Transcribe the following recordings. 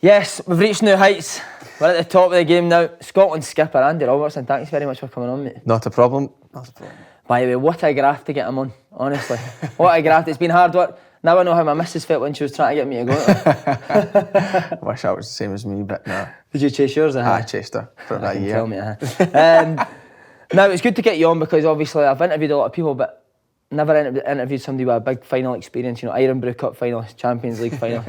Yes, we've reached new heights. We're at the top of the game now. Scotland skipper Andy Robertson, thanks very much for coming on, mate. Not a problem. Not a problem. By the way, what a graft to get him on, honestly. What a graft. It's been hard work. Now I know how my missus felt when she was trying to get me to go. I wish that was the same as me, but no. Did you chase yours? I chased her for about a year. Tell me, now, it's good to get you on because obviously I've interviewed a lot of people, but never interviewed somebody with a big final experience. You know, Iron Brew Cup finals, Champions League finals.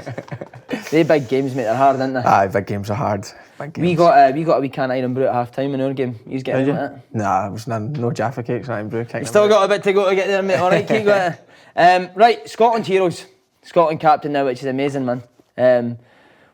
They big games, mate. They're hard, aren't they? Aye, big games are hard. Big games. We got a wee can of Iron Brew at half time in our game. He's getting it. Nah, it was no Jaffa cakes, Iron Brew. You still got a bit to go to get there, mate. All right, keep going. Right, Scotland heroes. Scotland captain now, which is amazing, man.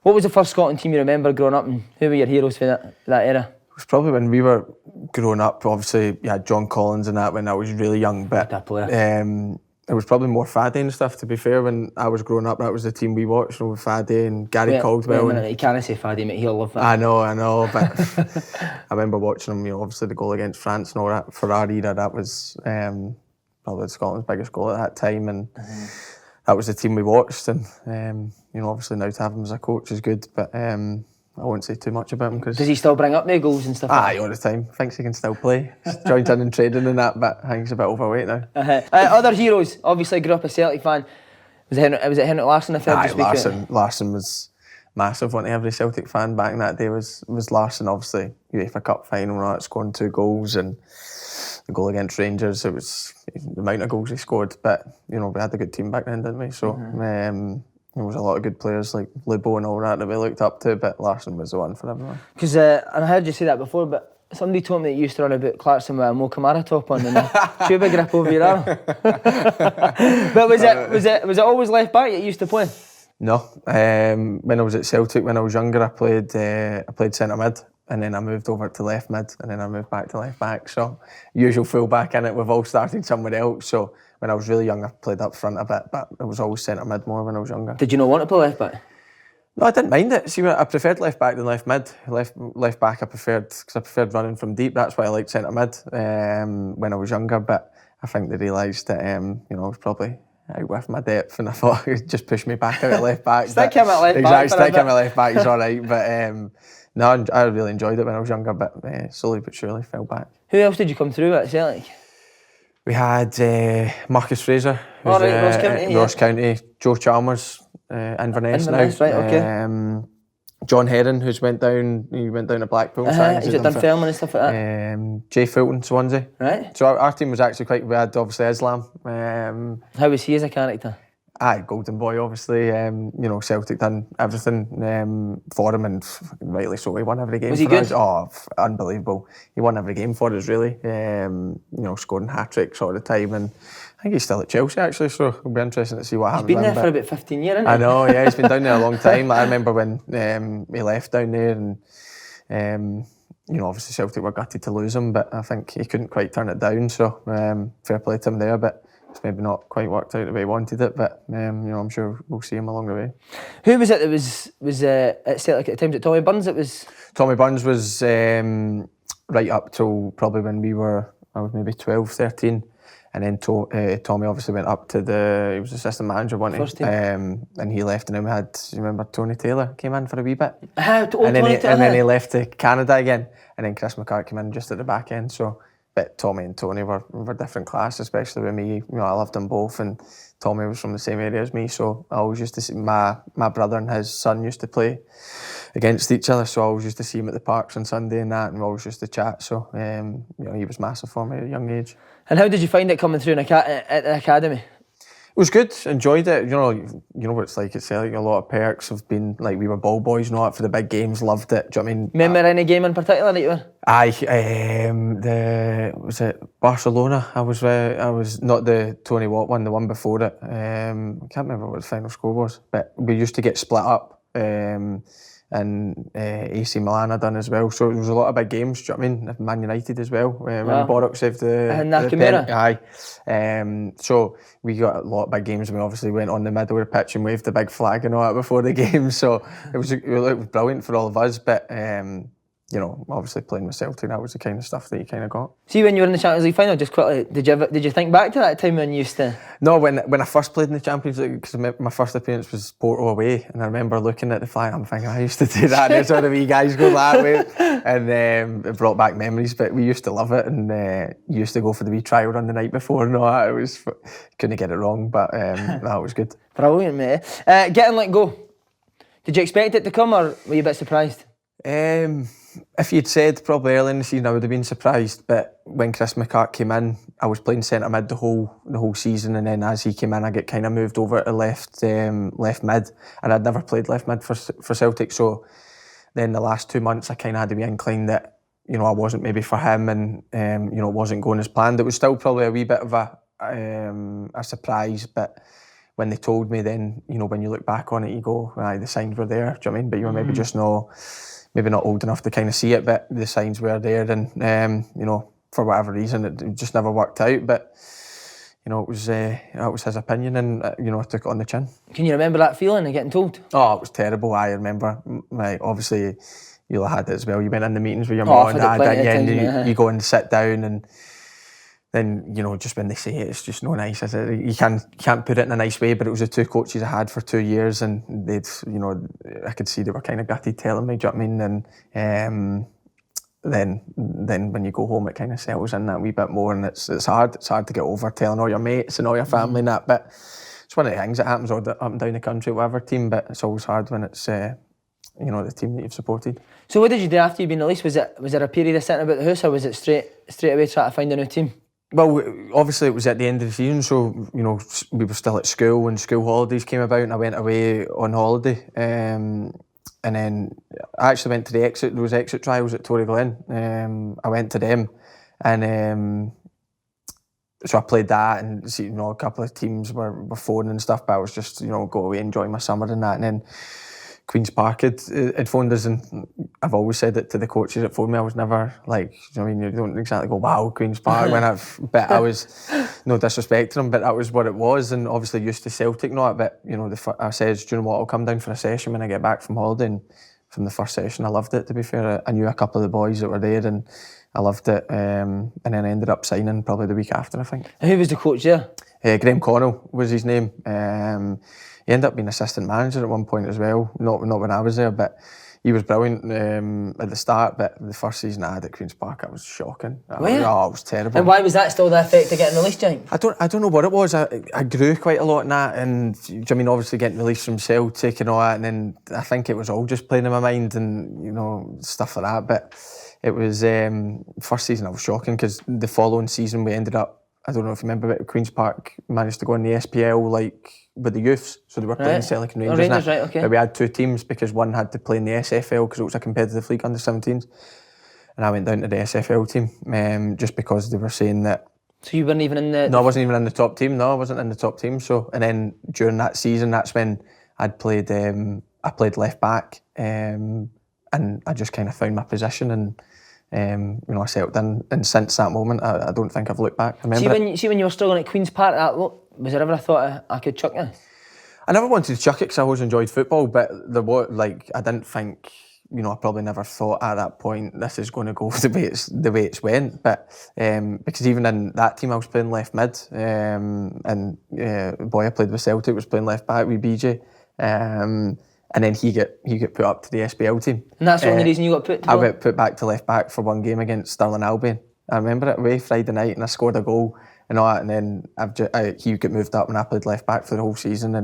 What was the first Scotland team you remember growing up, and who were your heroes for that era? It was probably when we were growing up. Obviously, you had John Collins and that when I was really young, but it was probably more Faddy and stuff, to be fair. When I was growing up, that was the team we watched, with Faddy and Gary Caldwell. You can't say Faddy, mate. He'll love that. I know, but I remember watching him. You know, obviously the goal against France and all that for our era. That was probably Scotland's biggest goal at that time, and that was the team we watched. And you know, obviously now to have him as a coach is good, but I won't say too much about him because. Does he still bring up the goals and stuff? Aye, all the time. Thinks he can still play. He's joined in trading and that, but I think he's a bit overweight now. Other heroes, obviously grew up a Celtic fan. Was it Henrik Larsson? Larsson was massive. One to every Celtic fan back in that day was Larsson. Obviously, UEFA Cup final and that, scoring 2 goals, and the goal against Rangers. It was the amount of goals he scored. But you know, we had a good team back then, didn't we? So. There was a lot of good players like Lubo and all that we looked up to, but Larsson was the one for everyone. Because and I heard you say that before, but somebody told me that you used to run about Clarkson with a Mo Camara top on and a tuba grip over your arm. But was it always left back you used to play? No, when I was at Celtic, when I was younger, I played centre mid, and then I moved over to left mid, and then I moved back to left back. So usual full back in it. We've all started somewhere else. So. When I was really young, I played up front a bit, but I was always centre mid more when I was younger. Did you not want to play left back? No, I didn't mind it. See, I preferred left back than left mid. Left back I preferred because I preferred running from deep. That's why I liked centre mid when I was younger. But I think they realised that you know, I was probably out with my depth, and I thought it would just push me back out at left back. Stick him at left back. Exactly, stick him at left back is all right. But no, I really enjoyed it when I was younger. But slowly but surely fell back. Who else did you come through at Celtic? We had Marcus Fraser, who's Ross County, Joe Chalmers, Inverness now. Right, okay. John Herron, who went down to Blackpool. He's at Dunfermline and stuff like that. Jay Fulton, Swansea. Right. So our team was actually we had obviously Islam. How was he as a character? Aye, golden boy, obviously. You know, Celtic done everything for him, and rightly so. He won every game. Was he good? Oh, unbelievable! He won every game for us, really. You know, scoring hat tricks all the time, and I think he's still at Chelsea actually. So it'll be interesting to see what happens. He's been there for about 15 years, hasn't he? I know, yeah, he's been down there a long time. I remember when he left down there, and you know, obviously Celtic were gutted to lose him, but I think he couldn't quite turn it down. So fair play to him there, but. It's maybe not quite worked out the way he wanted it, but you know, I'm sure we'll see him along the way. Who was it that was at Celtic at the time? Was it Tommy Burns? Tommy Burns was right up till probably when I was maybe 12, 13, and then Tommy obviously went up to he was assistant manager, wasn't he? And he left, and then we had, you remember Tony Taylor came in for a wee bit, and then he left to Canada again, and then Chris McCart came in just at the back end. So. But Tommy and Tony were different class, especially with me. You know, I loved them both, and Tommy was from the same area as me, so I always used to see my brother and his son used to play against each other, so I always used to see him at the parks on Sunday and that, and we always used to chat. So you know, he was massive for me at a young age. And how did you find it coming through at the academy? It was good, enjoyed it. You know what it's like at Celtic. A lot of perks have been like we were ball boys, not for the big games. Loved it. Do you know what I mean? Remember any game in particular that you were? Aye, was it Barcelona? I was not the Tony Watt one, the one before it. I can't remember what the final score was, but we used to get split up. And AC Milan had done as well, so there was a lot of big games. Do you know what I mean? Man United as well, when Borok saved the Nakamura. Aye. So we got a lot of big games, and we obviously went on the middle of the pitch and waved the big flag and all that before the game. So it was brilliant for all of us. But you know, obviously playing with Celtic, that was the kind of stuff that you kind of got. See, when you were in the Champions League final, just quickly, did you think back to that time when you used to? No, when I first played in the Champions League, because my first appearance was Porto away, and I remember looking at the flag, I'm thinking, I used to do that, and so the wee guys go that way, and it brought back memories, but we used to love it, and you used to go for the wee trial run the night before, and all that, couldn't get it wrong, but that was good. Brilliant, mate. Getting let go, did you expect it to come, or were you a bit surprised? If you'd said probably early in the season, I would have been surprised. But when Chris McCart came in, I was playing centre mid the whole season, and then as he came in, I get kind of moved over to left mid, and I'd never played left mid for Celtic. So then the last 2 months, I kind of had to be inclined that I wasn't maybe for him, and it wasn't going as planned. It was still probably a wee bit of a surprise, but when they told me, then when you look back on it, you go, the signs were there. Do you know what I mean? But you were maybe just maybe not old enough to kind of see it, but the signs were there, and for whatever reason, it just never worked out. But it was his opinion, and I took it on the chin. Can you remember that feeling of getting told? Oh, it was terrible. I remember, obviously, you'll have had it as well. You went in the meetings with your mum and dad, and you go and sit down, and then just when they say it, it's just no nice, is it? You can't put it in a nice way, but it was the two coaches I had for 2 years, and they'd I could see they were kind of gutted telling me, do you know what I mean? And then when you go home, it kind of settles in that wee bit more, and it's hard to get over telling all your mates and all your family and that, but it's one of the things that happens up and down the country, whatever team, but it's always hard when it's the team that you've supported. So what did you do after you'd been released? Was there a period of sitting about the house, or was it straight away trying to find a new team? Well, obviously it was at the end of the season, so we were still at school when school holidays came about, and I went away on holiday, and then I actually went to there was exit trials at Torry Glen. I went to them, and so I played that, and a couple of teams were phoning and stuff, but I was just go away, enjoy my summer and that, and then Queen's Park had phoned us, and I've always said it to the coaches that phoned me. I was never like, you don't exactly go, wow, Queen's Park, but I was, no disrespect to them, but that was what it was, and obviously used to Celtic not, but I said, do you know what, I'll come down for a session when I get back from holiday, and from the first session I loved it, to be fair. I knew a couple of the boys that were there, and I loved it, and then I ended up signing probably the week after, I think. And who was the coach there? Graham Connell was his name. He ended up being assistant manager at one point as well, not when I was there, but he was brilliant at the start, but the first season I had at Queen's Park, it was shocking. It was terrible. And why was that still the effect of getting released, Jake? I don't know what it was. I grew quite a lot in that, and obviously getting released from Celtic and all that, and then I think it was all just playing in my mind and stuff like that, but it was, first season I was shocking, because the following season we ended up, I don't know if you remember, but Queen's Park managed to go in the SPL with the youths, so they were playing Celtic and Rangers. Rangers, right, okay. But we had two teams, because one had to play in the SFL because it was a competitive league under 17s, and I went down to the SFL team just because they were saying that. So you weren't even in the? No, I wasn't even in the top team. No, I wasn't in the top team. So, and then during that season, that's when I'd played. I played left back, and I just kind of found my position, and I settled in, and since that moment, I don't think I've looked back. See when you were struggling at Queen's Park, was there ever a thought I could chuck you? I never wanted to chuck it because I always enjoyed football, but I didn't think, I probably never thought at that point this is going to go the way it's went. But because even in that team I was playing left mid, and the boy I played with Celtic was playing left back with BJ. And then he get put up to the SPL team. And that's the only reason you got put to I got put back to left back for one game against Stirling Albion. I remember it away Friday night, and I scored a goal and all that, and then he got moved up, and I played left back for the whole season,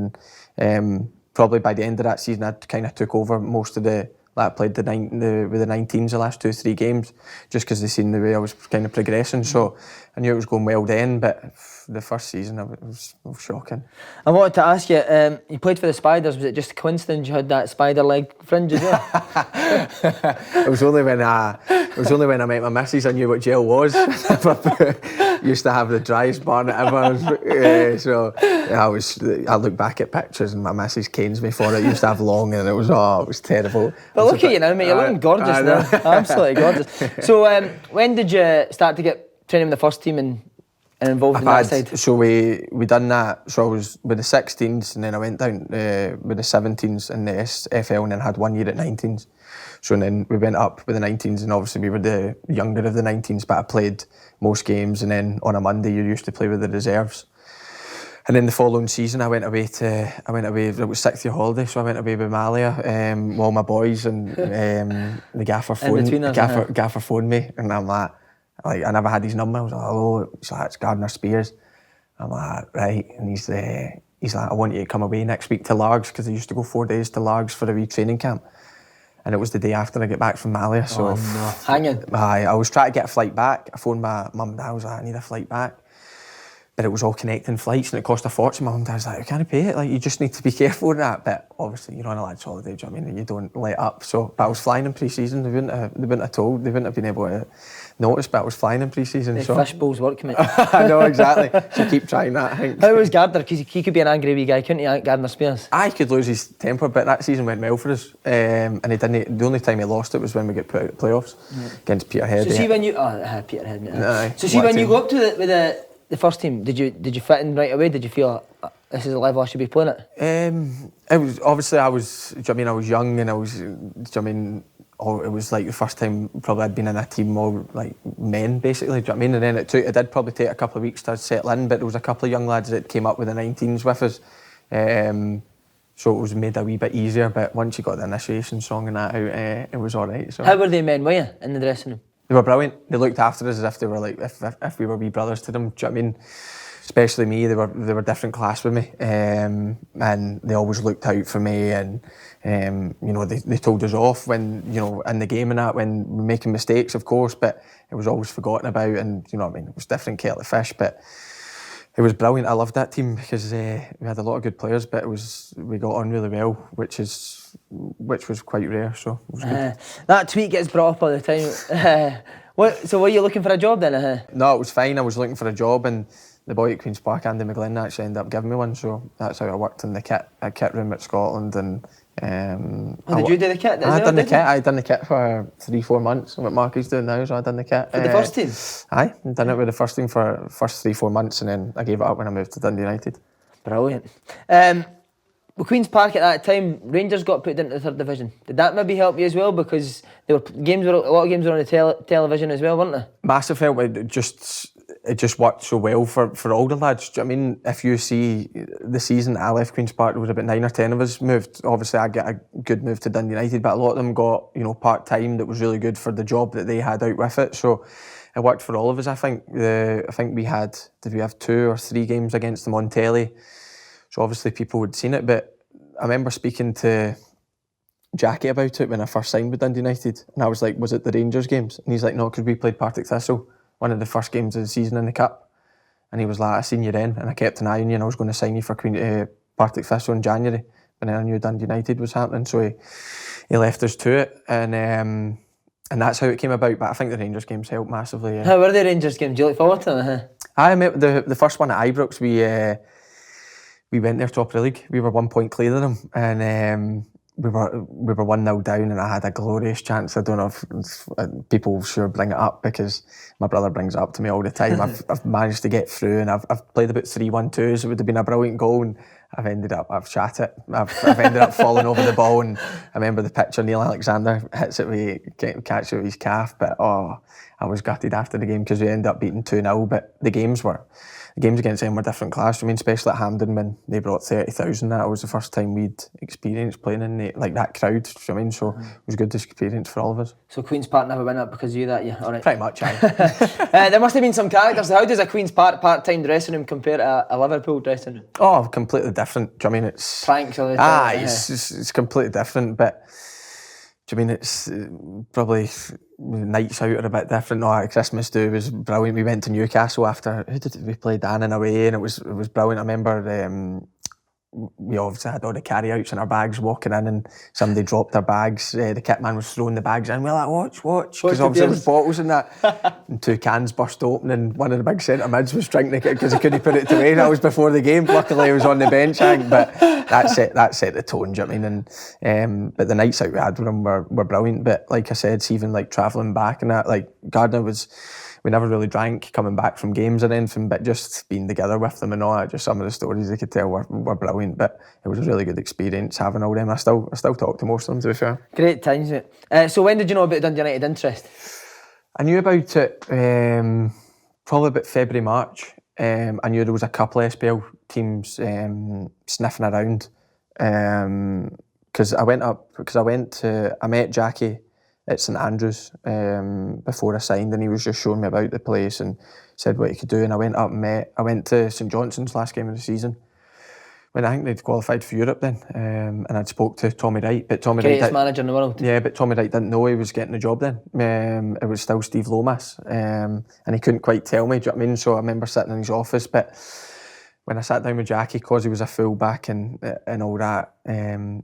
and probably by the end of that season I kind of took over most of the, I played with the 19s the last 2-3 games, just because they seen the way I was kind of progressing, so I knew it was going well then, but the first season it was shocking. I wanted to ask you, you played for the Spiders, was it just a coincidence you had that spider leg fringe as well? It was only when I met my missus I knew what gel was. Used to have the driest barnet ever, so I look back at pictures and my missus canes me for it. I used to have long, and it was terrible. But look at you now, mate, you're looking gorgeous now, absolutely gorgeous. So when did you start to get training with the first team and involved in that side? So we done that, so I was with the 16s, and then I went down with the 17s in the SFL, and then had 1 year at 19s. So then we went up with the 19s, and obviously we were the younger of the 19s, but I played most games, and then on a Monday you used to play with the reserves. And then the following season, I went away. It was 6th year holiday, so I went away with Malia, with all my boys, and the gaffer phoned me, and I'm like, I never had his number. I was like, hello. He's like, it's Gardner Spears. I'm like, right. And he's like, I want you to come away next week to Largs, because I used to go 4 days to Largs for a wee training camp. And it was the day after I get back from Malia. So, oh no, hanging. I was trying to get a flight back. I phoned my mum and dad. I was like, I need a flight back. But it was all connecting flights and it cost a fortune. My mum and dad was like, I can't pay it. Like, you just need to be careful with that. But obviously, you're on a lad's holiday, do you know what I mean? And you don't let up. So, but I was flying in pre-season. They wouldn't have been able to notice, but I was flying in pre-season. The fishbowls work, mate. I know, exactly. So keep trying that, I think. How was Gardner? Because he could be an angry wee guy, couldn't he, Gardner Spears? I could lose his temper, but that season went well for us. And he didn't. The only time he lost it was when we get put out of the playoffs against Peterhead. So see when you... Peterhead, mate. So see when you go up to the first team, did you fit in right away? Did you feel this is the level I should be playing at? It was obviously I was. Do you know what I mean? I was young and I was. Do you know what I mean? It was like the first time probably I'd been in a team all like men basically. Do you know what I mean? And then it did probably take a couple of weeks to settle in, but there was a couple of young lads that came up with the 19s with us. So it was made a wee bit easier. But once you got the initiation song and that out, it was all right. So. How were they men with you in the dressing room? They were brilliant. They looked after us as if they were like if we were wee brothers to them. Do you know what I mean? Especially me, they were different class with me, and they always looked out for me. And you know, they told us off when, you know, in the game and that, when we were making mistakes, of course, but it was always forgotten about. And you know what I mean, it was different kettle of fish, but it was brilliant. I loved that team because we had a lot of good players, but we got on really well, which was quite rare. So it was good. That tweet gets brought up all the time. So were you looking for a job then? No, it was fine. I was looking for a job, and the boy at Queen's Park, Andy McGlynn, actually ended up giving me one. So that's how I worked in the kit room at Scotland. And did you do the kit? I done the kit for 3-4 months. What Marky's doing now, so I done the kit for the first team. I done it with the first team for first 3-4 months, and then I gave it up when I moved to Dundee United. Brilliant. Well, Queen's Park at that time, Rangers got put into the 3rd division. Did that maybe help you as well? Because a lot of games were on the television as well, weren't they? Massive help. It just worked so well for all the lads. Do you know what I mean? If you see the season I left Queen's Park, there was about 9 or 10 of us moved. Obviously, I get a good move to Dundee United, but a lot of them got, you know, part-time that was really good for the job that they had out with it. So it worked for all of us, I think. Did we have 2 or 3 games against them on telly? So obviously people had seen it, but I remember speaking to Jackie about it when I first signed with Dundee United, and I was like, was it the Rangers games? And he's like, no, because we played Partick Thistle, one of the first games of the season in the Cup. And he was like, I seen you then, and I kept an eye on you, and I was going to sign you for Partick Thistle in January, but then I knew Dundee United was happening, so he left us to it, and that's how it came about. But I think the Rangers games helped massively. How were the Rangers games? Do you look forward to them? I remember the first one at Ibrox, we went there top of the league. We were 1 point clear of them, and we were 1-0 down, and I had a glorious chance. I don't know if people sure bring it up, because my brother brings it up to me all the time. I've managed to get through, and I've played about 3-1-2s. It would have been a brilliant goal, and I've shot it. I've ended up falling over the ball, and I remember the picture. Neil Alexander hits it catch it with his calf, but I was gutted after the game because we ended up beating 2-0. But the games against them were different class. I mean, especially at Hampden when they brought 30,000. That was the first time we'd experienced playing in that crowd. I mean, so it was a good experience for all of us. So Queen's Park never went up because of you that year, all right? Pretty much, aye. There must have been some characters. How does a Queen's Park part-time dressing room compare to a Liverpool dressing room? Oh, completely different. Do you know what I mean? It's pranks all the time. It's completely different, but do you mean it's probably nights out are a bit different. No, Christmas do was brilliant. We went to Newcastle after we played Dannon away, and it was brilliant. I remember we obviously had all the carry-outs in our bags walking in, and somebody dropped their bags. The kit man was throwing the bags in. We're like, watch, because obviously there was bottles in that. And 2 cans burst open, and one of the big centre mids was drinking it because he couldn't put it away. That was before the game. Luckily, he was on the bench, but that set the tone. Do you know what I mean? And but the nights out we had with him were brilliant. But like I said, even like travelling back and that, like Gardner we never really drank coming back from games or anything, but just being together with them and all that, just some of the stories they could tell were brilliant. But it was a really good experience having all them. I still talk to most of them, to be fair. Great times, mate. So when did you know about Dundee United interest? I knew about it probably about February, March. I knew there was a couple of SPL teams sniffing around. Because I met Jackie at St Andrews before I signed, and he was just showing me about the place and said what he could do. And I went up and I went to St Johnstone's last game of the season, when I think they'd qualified for Europe then, and I'd spoke to Tommy Wright, but greatest manager in the world. Yeah, but Tommy Wright didn't know he was getting the job then. It was still Steve Lomas, and he couldn't quite tell me. Do you know what I mean? So I remember sitting in his office, but when I sat down with Jackie, because he was a full back and all that,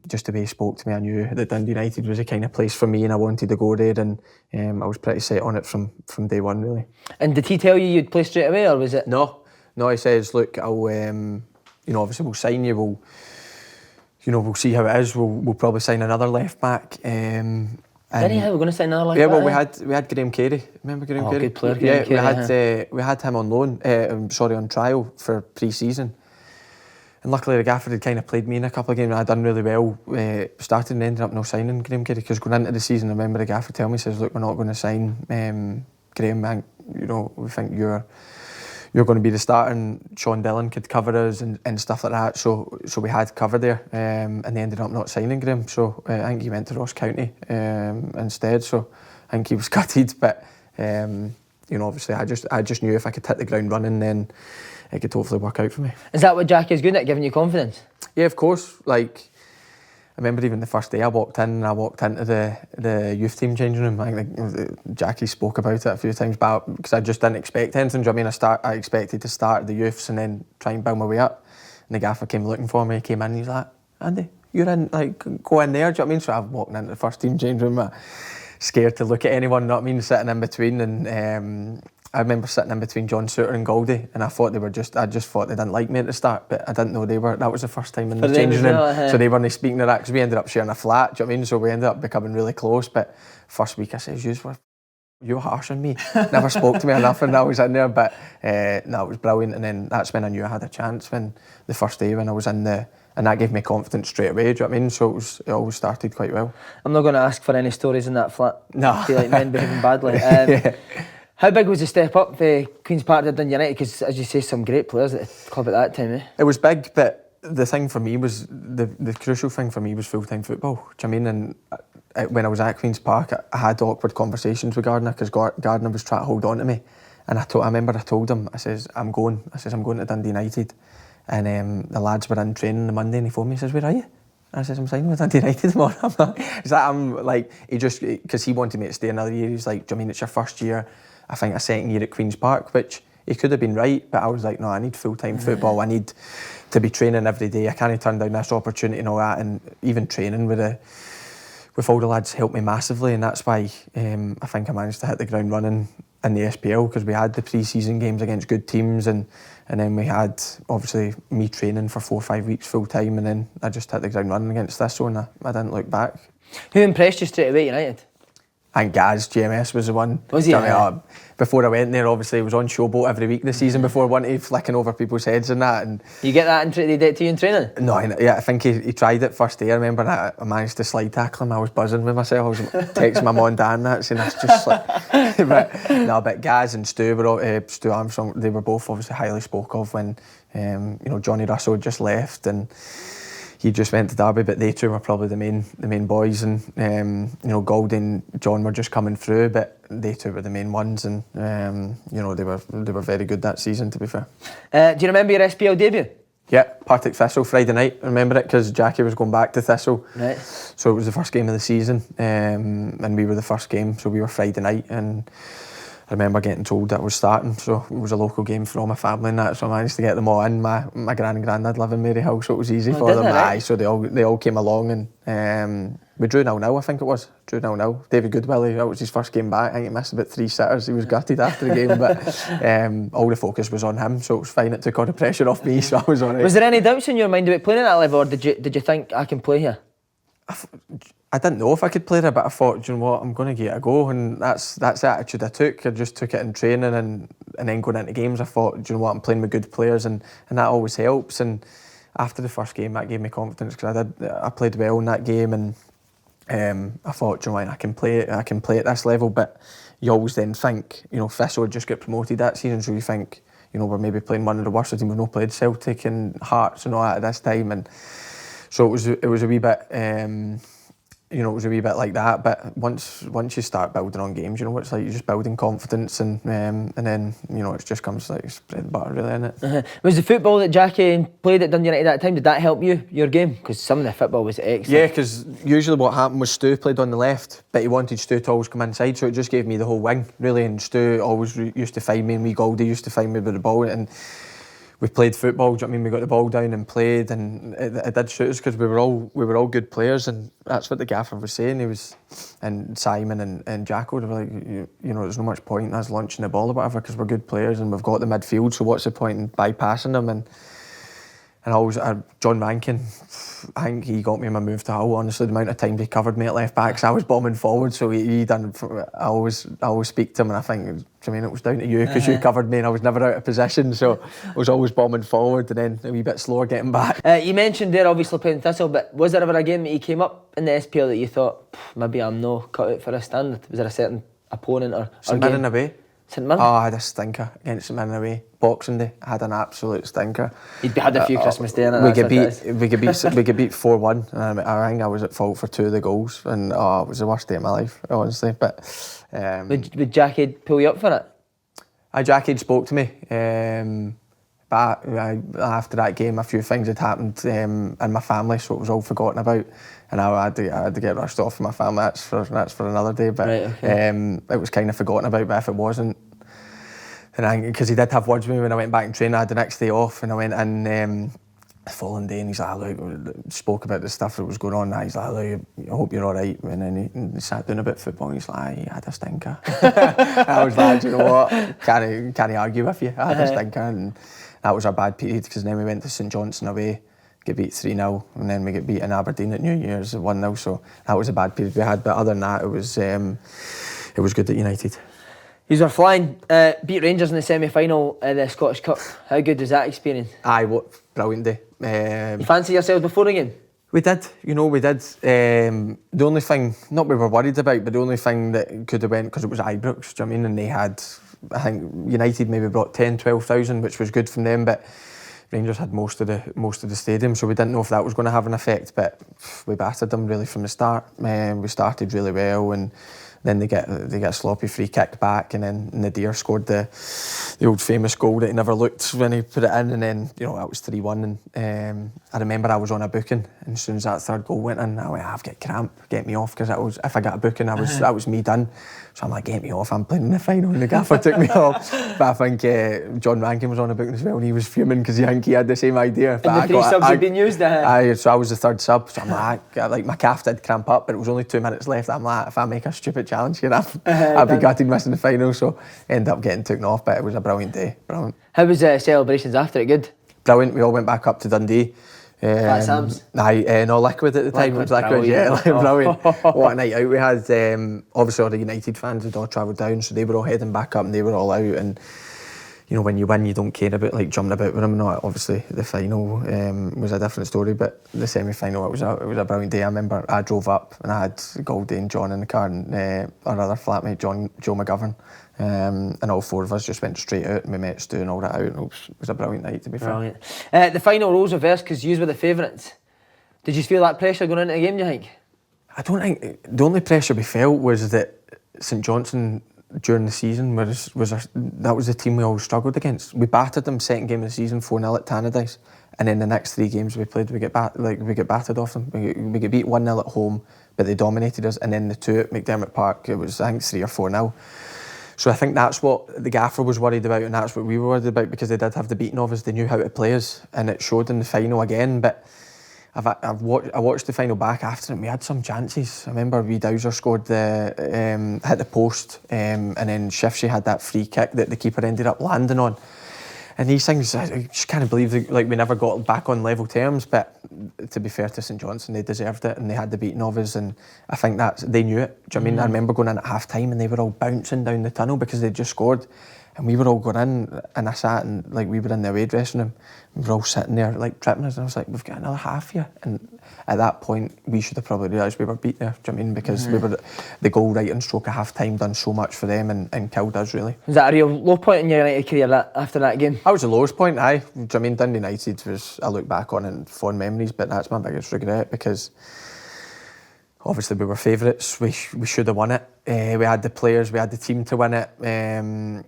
just the way he spoke to me, I knew that Dundee United was the kind of place for me, and I wanted to go there, and I was pretty set on it from day one, really. And did he tell you you'd play straight away, or was it? No, he says, look, I'll obviously we'll sign you, we'll see how it is, we'll probably sign another left back. We're going to sign another left back? Yeah, well, we had Graham Carey. Remember Graham Carey? Good player, Graham Carey, we had him on loan, on trial for pre-season. And luckily the gaffer had kind of played me in a couple of games, and I'd done really well. Started and ended up not signing Graham Carey, because going into the season, I remember the gaffer telling me, says, look, we're not going to sign Graham, we think you're going to be the starter, and Sean Dillon could cover us and stuff like that. So we had cover there, and they ended up not signing Graham. So I think he went to Ross County instead. So I think he was gutted. But obviously I just knew if I could hit the ground running, then it could hopefully work out for me. Is that what Jackie's good at, giving you confidence? Yeah, of course. Like, I remember even the first day I walked into the youth team changing room. I think Jackie spoke about it a few times, but because I just didn't expect anything. Do you know what I mean? I expected to start at the youths and then try and build my way up. And the gaffer came looking for me. He came in and he's like, Andy, you're in, like, go in there. Do you know what I mean? So I'm walking into the first team change room, scared to look at anyone. You know what I mean? Sitting in between, and I remember sitting in between John Suter and Goldie, and I just thought they didn't like me at the start, but I didn't know that was the first time in the changing room. So they weren't speaking to that, because we ended up sharing a flat, do you know what I mean? So we ended up becoming really close, but first week I says, you were harsh on me. Never spoke to me enough, and I was in there, but no, it was brilliant. And then that's when I knew I had a chance, when the first day when I was in there. And that gave me confidence straight away, do you know what I mean? So it always started quite well. I'm not going to ask for any stories in that flat. No. I feel like men behaving badly. Yeah. How big was the step up for Queen's Park to Dundee United? Because, as you say, some great players at the club at that time, eh? It was big, but the thing for me was, the crucial thing for me was full-time football. Do you know what I mean? And when I was at Queen's Park, I had awkward conversations with Gardner, because Gardner was trying to hold on to me. And I remember I told him, I says, I'm going to Dundee United. And the lads were in training the Monday, and he phoned me, he says, where are you? I says, I'm signing with Dundee United tomorrow. Because he wanted me to stay another year. He's like, do you know what I mean, it's your first year, I think a second year at Queen's Park, which he could have been right, but I was like, no, I need full-time football. I need to be training every day. I can't turn down this opportunity and all that. And even training with all the lads helped me massively, and that's why I think I managed to hit the ground running in the SPL, because we had the pre-season games against good teams, and then we had, obviously, me training for 4 or 5 weeks full-time, and then I just hit the ground running against this one. I didn't look back. Who impressed you straight away at United? I think Gaz, GMS, was the one. Was he? Before I went there, obviously, I was on Showboat every week this season before, wasn't he, flicking over people's heads and that. And you get that, they did it to you in training? No, I think he tried it first day. I remember I managed to slide tackle him. I was buzzing with myself. I was texting my mum and dad and that, saying that's just like... but Gaz and Stu Armstrong, they were both obviously highly spoke of when Johnny Russell had just left, and he just went to Derby, but they two were probably the main boys, and Goldie and John were just coming through, but they two were the main ones, and they were very good that season, to be fair. Do you remember your SPL debut? Yeah, Partick Thistle, Friday night. I remember it because Jackie was going back to Thistle. Right. So it was the first game of the season, and we were the first game, so we were Friday night, and I remember getting told that I was starting, so it was a local game for all my family and that, so I managed to get them all in. My gran and granddad live in Maryhill, so it was easy for them. Right? So they all came along, and we drew 0-0, I think it was. Drew 0-0. David Goodwill, that was his first game back. I think he missed about 3 sitters. He was gutted after the game, but all the focus was on him, so it was fine. It took all the pressure off me, so I was all right. Was there any doubts in your mind about playing at that level, or did you think I can play here? I didn't know if I could play there, but I thought, do you know what, I'm going to give it a go, and that's the attitude I took. I just took it in training, and then going into games, I thought, do you know what, I'm playing with good players, and that always helps. And after the first game, that gave me confidence, because I played well in that game, and I thought, do you know what, I can play at this level. But you always then think, Thistle had just got promoted that season, so you think, we're maybe playing one of the worst teams. We've not played Celtic and Hearts and all that at this time, and so it was a wee bit. It was a wee bit like that, but once you start building on games, it's like you're just building confidence, and then it just comes like bread and butter, really, innit? Was the football that Jackie played at Dundee United at that time, did that help your game? Because some of the football was excellent. Yeah, because usually what happened was Stu played on the left, but he wanted Stu to always come inside, so it just gave me the whole wing, really, and Stu always used to find me, and Goldie used to find me with the ball, and we played football. Do you know what I mean? We got the ball down and played, and it did suit us because we were all good players, and that's what the gaffer was saying. He was, and Simon and Jacko, they were like, there's no much point in us launching the ball or whatever because we're good players and we've got the midfield. So what's the point in bypassing them? And always John Rankin, I think he got me in my move to Hull. Honestly, the amount of time he covered me at left back, so I was bombing forward. So he done. I always speak to him, and I think, it was down to you because you covered me, and I was never out of position. So I was always bombing forward, and then a wee bit slower getting back. You mentioned there obviously playing Thistle, but was there ever a game that you came up in the SPL that you thought maybe I'm no cut out for a standard? Was there a certain opponent or St Mirren away? St Mirren? Oh, I had a stinker against St Mirren away. Boxing Day, I had an absolute stinker. You'd had a few Christmas Day in it. We could beat 4-1. I think I was at fault for 2 of the goals, and it was the worst day of my life, honestly. But would Jackie pull you up for it? Jackie spoke to me, but after that game, a few things had happened in my family, so it was all forgotten about, and I had to get rushed off from my family. That's for another day. But right, okay. It was kind of forgotten about. But if it wasn't, and because he did have words with me when I went back and trained, I had the next day off, and I went in the following day, and he's like, look, spoke about the stuff that was going on. And he's like, look, I hope you're all right. And then he sat down about football, and he's like, I had a stinker. I was like, do you know what? Can't argue with you. I had a stinker, and that was a bad period because then we went to St Johnstone away, get beat 3-0, and then we get beat in Aberdeen at New Year's 1-0. So that was a bad period we had. But other than that, it was good at United. You were flying, beat Rangers in the semi-final of the Scottish Cup. How good was that experience? Brilliant day. You fancy yourselves before the game? We did, we did. The only thing, not we were worried about, but the only thing that could have went, because it was Ibrox, do you know what I mean? And they had, I think United maybe brought 10,000-12,000, which was good from them, but Rangers had most of the stadium, so we didn't know if that was going to have an effect, but we battered them really from the start. We started really well, and then they get a sloppy free kick back, and then Nadir scored the old famous goal that he never looked when he put it in, and then that was 3-1. And I remember I was on a booking, and as soon as that third goal went in, I went, I've got cramp, get me off, because if I got a booking, that was me done. So I'm like, get me off, I'm playing in the final, and the gaffer took me off. But I think John Rankin was on a booking as well, and he was fuming because I think he had the same idea. And the 3 subs had been used? So I was the third sub, so I'm like my calf did cramp up, but it was only 2 minutes left. I'm like, if I make a stupid challenge here, I'd be gutted missing the final, so ended up getting taken off, but it was a brilliant day. Brilliant. How was the celebrations after it? Good? Brilliant. We all went back up to Dundee. Fat Sam's? No, Liquid at the time. It was Liquid, yeah. Brilliant. What a night out we had. Obviously all the United fans had all travelled down, so they were all heading back up and they were all out, and when you win, you don't care about like jumping about with them. Not obviously the final was a different story, but the semi-final it was a brilliant day. I remember I drove up and I had Goldie and John in the car, and our other flatmate Joe McGovern, and all 4 of us just went straight out, and we met Stu and all that out. And it was a brilliant night, to be fair. The final roles reversed because you were the favourites. Did you feel that pressure going into the game, do you think? I don't think the only pressure we felt was that St Johnstone during the season that was the team we always struggled against. We battered them second game of the season 4-0 at Tannadice, and then the next 3 games we played, we get battered off them. We get beat 1-0 at home, but they dominated us, and then the 2 at McDermott Park, it was I think 3 or 4-0. So I think that's what the gaffer was worried about, and that's what we were worried about, because they did have the beating of us. They knew how to play us, and it showed in the final again. But I watched the final back after it, and we had some chances. I remember Dowser scored hit the post, and then Shifshy had that free kick that the keeper ended up landing on. And these things, I just can't believe we never got back on level terms. But to be fair to St Johnstone, they deserved it, and they had the beating of us, and I think they knew it. Do you know what I mean? I remember going in at half time and they were all bouncing down the tunnel because they'd just scored. And we were all going in, and I sat and like we were in the away dressing room. We were all sitting there like tripping us, and I was like, "We've got another half here." And at that point, we should have probably realised we were beat there. Do you know what I mean? Because we were the goal right in stroke of half time, done so much for them and killed us really. Was that a real low point in your United career after that game? That was the lowest point. Do you know what I mean? Dundee United was, I look back on it in fond memories, but that's my biggest regret because obviously we were favourites. We should have won it. We had the players, we had the team to win it.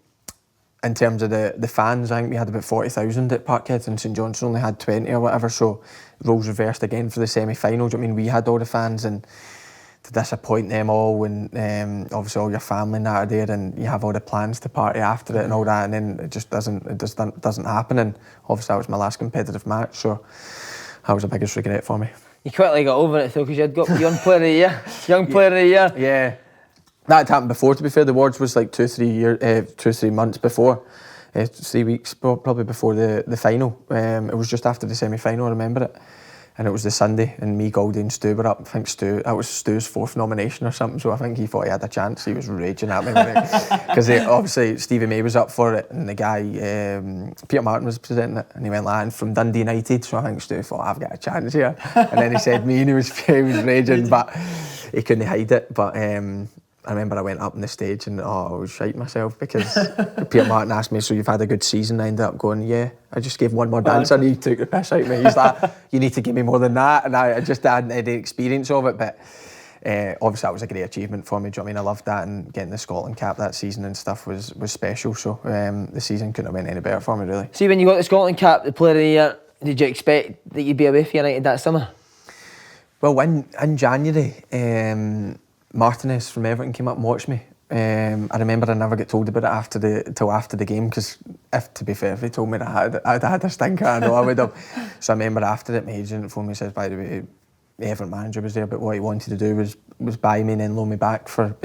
In terms of the fans, I think we had about 40,000 at Parkhead and St Johnstone only had 20 or whatever, so roles reversed again for the semi-final. Do you know what I mean? We had all the fans, and to disappoint them all, and obviously all your family and that are there, and you have all the plans to party after it and all that, and then it just doesn't happen. And obviously that was my last competitive match, so that was the biggest regret for me. You quickly got over it though, because you had got Young Player of the Year. Young Player of the Year. Yeah. That had happened before, to be fair. The awards was like 2-3 months before, 3 weeks probably before the final. It was just after the semi-final, I remember it. And it was the Sunday, and me, Goldie and Stu were up. I think that was Stu's 4th nomination or something, so I think he thought he had a chance. He was raging at me. Because obviously Stevie May was up for it, and the guy, Peter Martin, was presenting it, and he went, "I'm from Dundee United," so I think Stu thought, "I've got a chance here." And then he said me, and he was raging, but he couldn't hide it. But I remember I went up on the stage and I was shite myself because Peter Martin asked me, "So you've had a good season?" I ended up going, "Yeah, I just gave one more dance," and he took the piss out of me. He's like, "You need to give me more than that," and I just hadn't had the experience of it, but obviously that was a great achievement for me. Do you know what I mean? I loved that, and getting the Scotland cap that season and stuff was special, so the season couldn't have went any better for me really. See, when you got the Scotland cap, the Player of the Year, did you expect that you'd be away for United that summer? Well, in January, Martinez from Everton came up and watched me. I remember I never got told about it till after the game, because to be fair, if he told me that I'd had a stinker, I know I would have. So I remember after it, my agent phoned me and says, "By the way, the Everton manager was there, but what he wanted to do was buy me and then loan me back for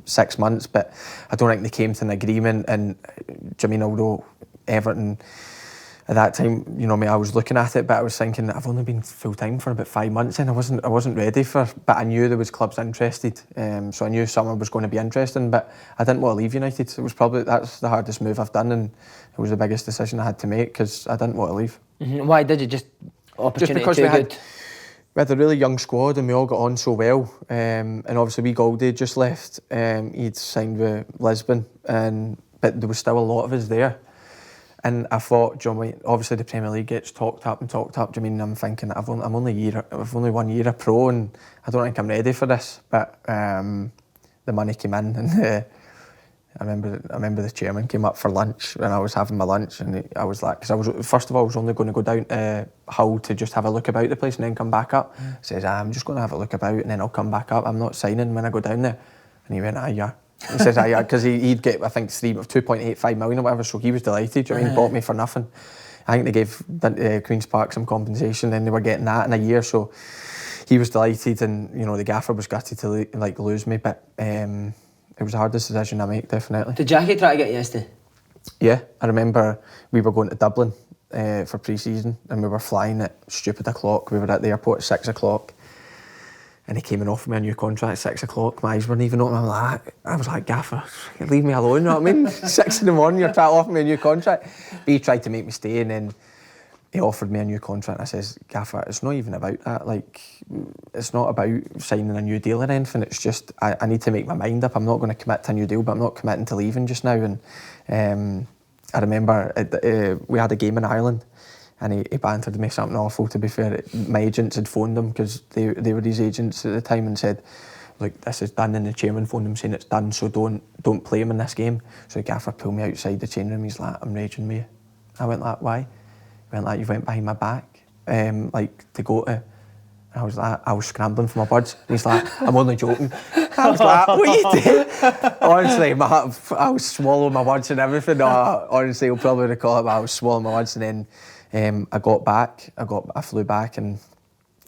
6 months, but I don't think they came to an agreement." And do you know what I mean, although Everton at that time, you know me, I was looking at it, but I was thinking I've only been full time for about 5 months, and I wasn't ready but I knew there was clubs interested, so I knew someone was going to be interested, but I didn't want to leave United. That's the hardest move I've done, and it was the biggest decision I had to make because I didn't want to leave. Mm-hmm. Why did you? Just opportunity? Just because we had a really young squad and we all got on so well, and obviously Goldie just left. He'd signed with Lisbon, but there was still a lot of us there. And I thought, do you know, obviously the Premier League gets talked up. Do you know what I mean? I'm thinking I've only 1 year a pro, and I don't think I'm ready for this. But the money came in, and I remember the chairman came up for lunch, and I was having my lunch, and I was like, because first of all I was only going to go down to Hull to just have a look about the place and then come back up. Says, "I'm just going to have a look about and then I'll come back up. I'm not signing when I go down there." And he went, "Aye, yeah." He says, "Aye, yeah," because he'd get, I think, 2.85 million or whatever, so he was delighted. Do you know what I mean? Bought me for nothing. I think they gave Queen's Park some compensation, and they were getting that in a year, so he was delighted, and you know the gaffer was gutted to lose me, but it was the hardest decision I make, definitely. Did Jackie try to get you yesterday? Yeah, I remember we were going to Dublin for pre-season, and we were flying at stupid o'clock. We were at the airport at 6 o'clock. And he came and offered me a new contract at 6 o'clock. My eyes weren't even open. I was like, "Gaffer, leave me alone," you know what I mean? 6 in the morning, you're trying to offer me a new contract. But he tried to make me stay, and then he offered me a new contract. I says, "Gaffer, it's not even about that. Like, it's not about signing a new deal or anything. It's just, I need to make my mind up. I'm not going to commit to a new deal, but I'm not committing to leaving just now." And I remember we had a game in Ireland, and he bantered me something awful, to be fair. My agents had phoned him, because they were his agents at the time, and said, "Look, this is done," and the chairman phoned him saying it's done, so don't play him in this game. So the gaffer pulled me outside the change room. He's like, "I'm raging with you." I went like, "Why?" He went like, "You went behind my back, to go to..." I was like, I was scrambling for my words. And he's like, "I'm only joking." I was like, "What are you doing?" Honestly, I was swallowing my words and everything. No, honestly, you'll probably recall it, but I was swallowing my words, and then I flew back, and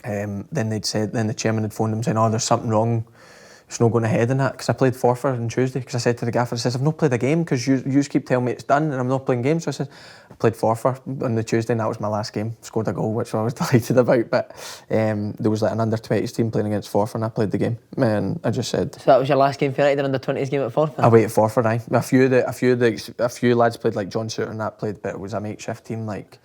then the chairman had phoned him saying, "Oh, there's something wrong it's not going ahead in that, because I played forfeit on Tuesday, because I said to the gaffer, I says, I've not played a game because you keep telling me it's done and I'm not playing games. So I said, I played forfeit on the Tuesday and that was my last game. Scored a goal, which I was delighted about, but there was like an under-20s team playing against forfeit and I played the game, and I just said... So that was your last game for United, an under-20s game at forfeit? I waited forfeit, aye. A few lads played, like John Suter and that played, but it was a makeshift team, like...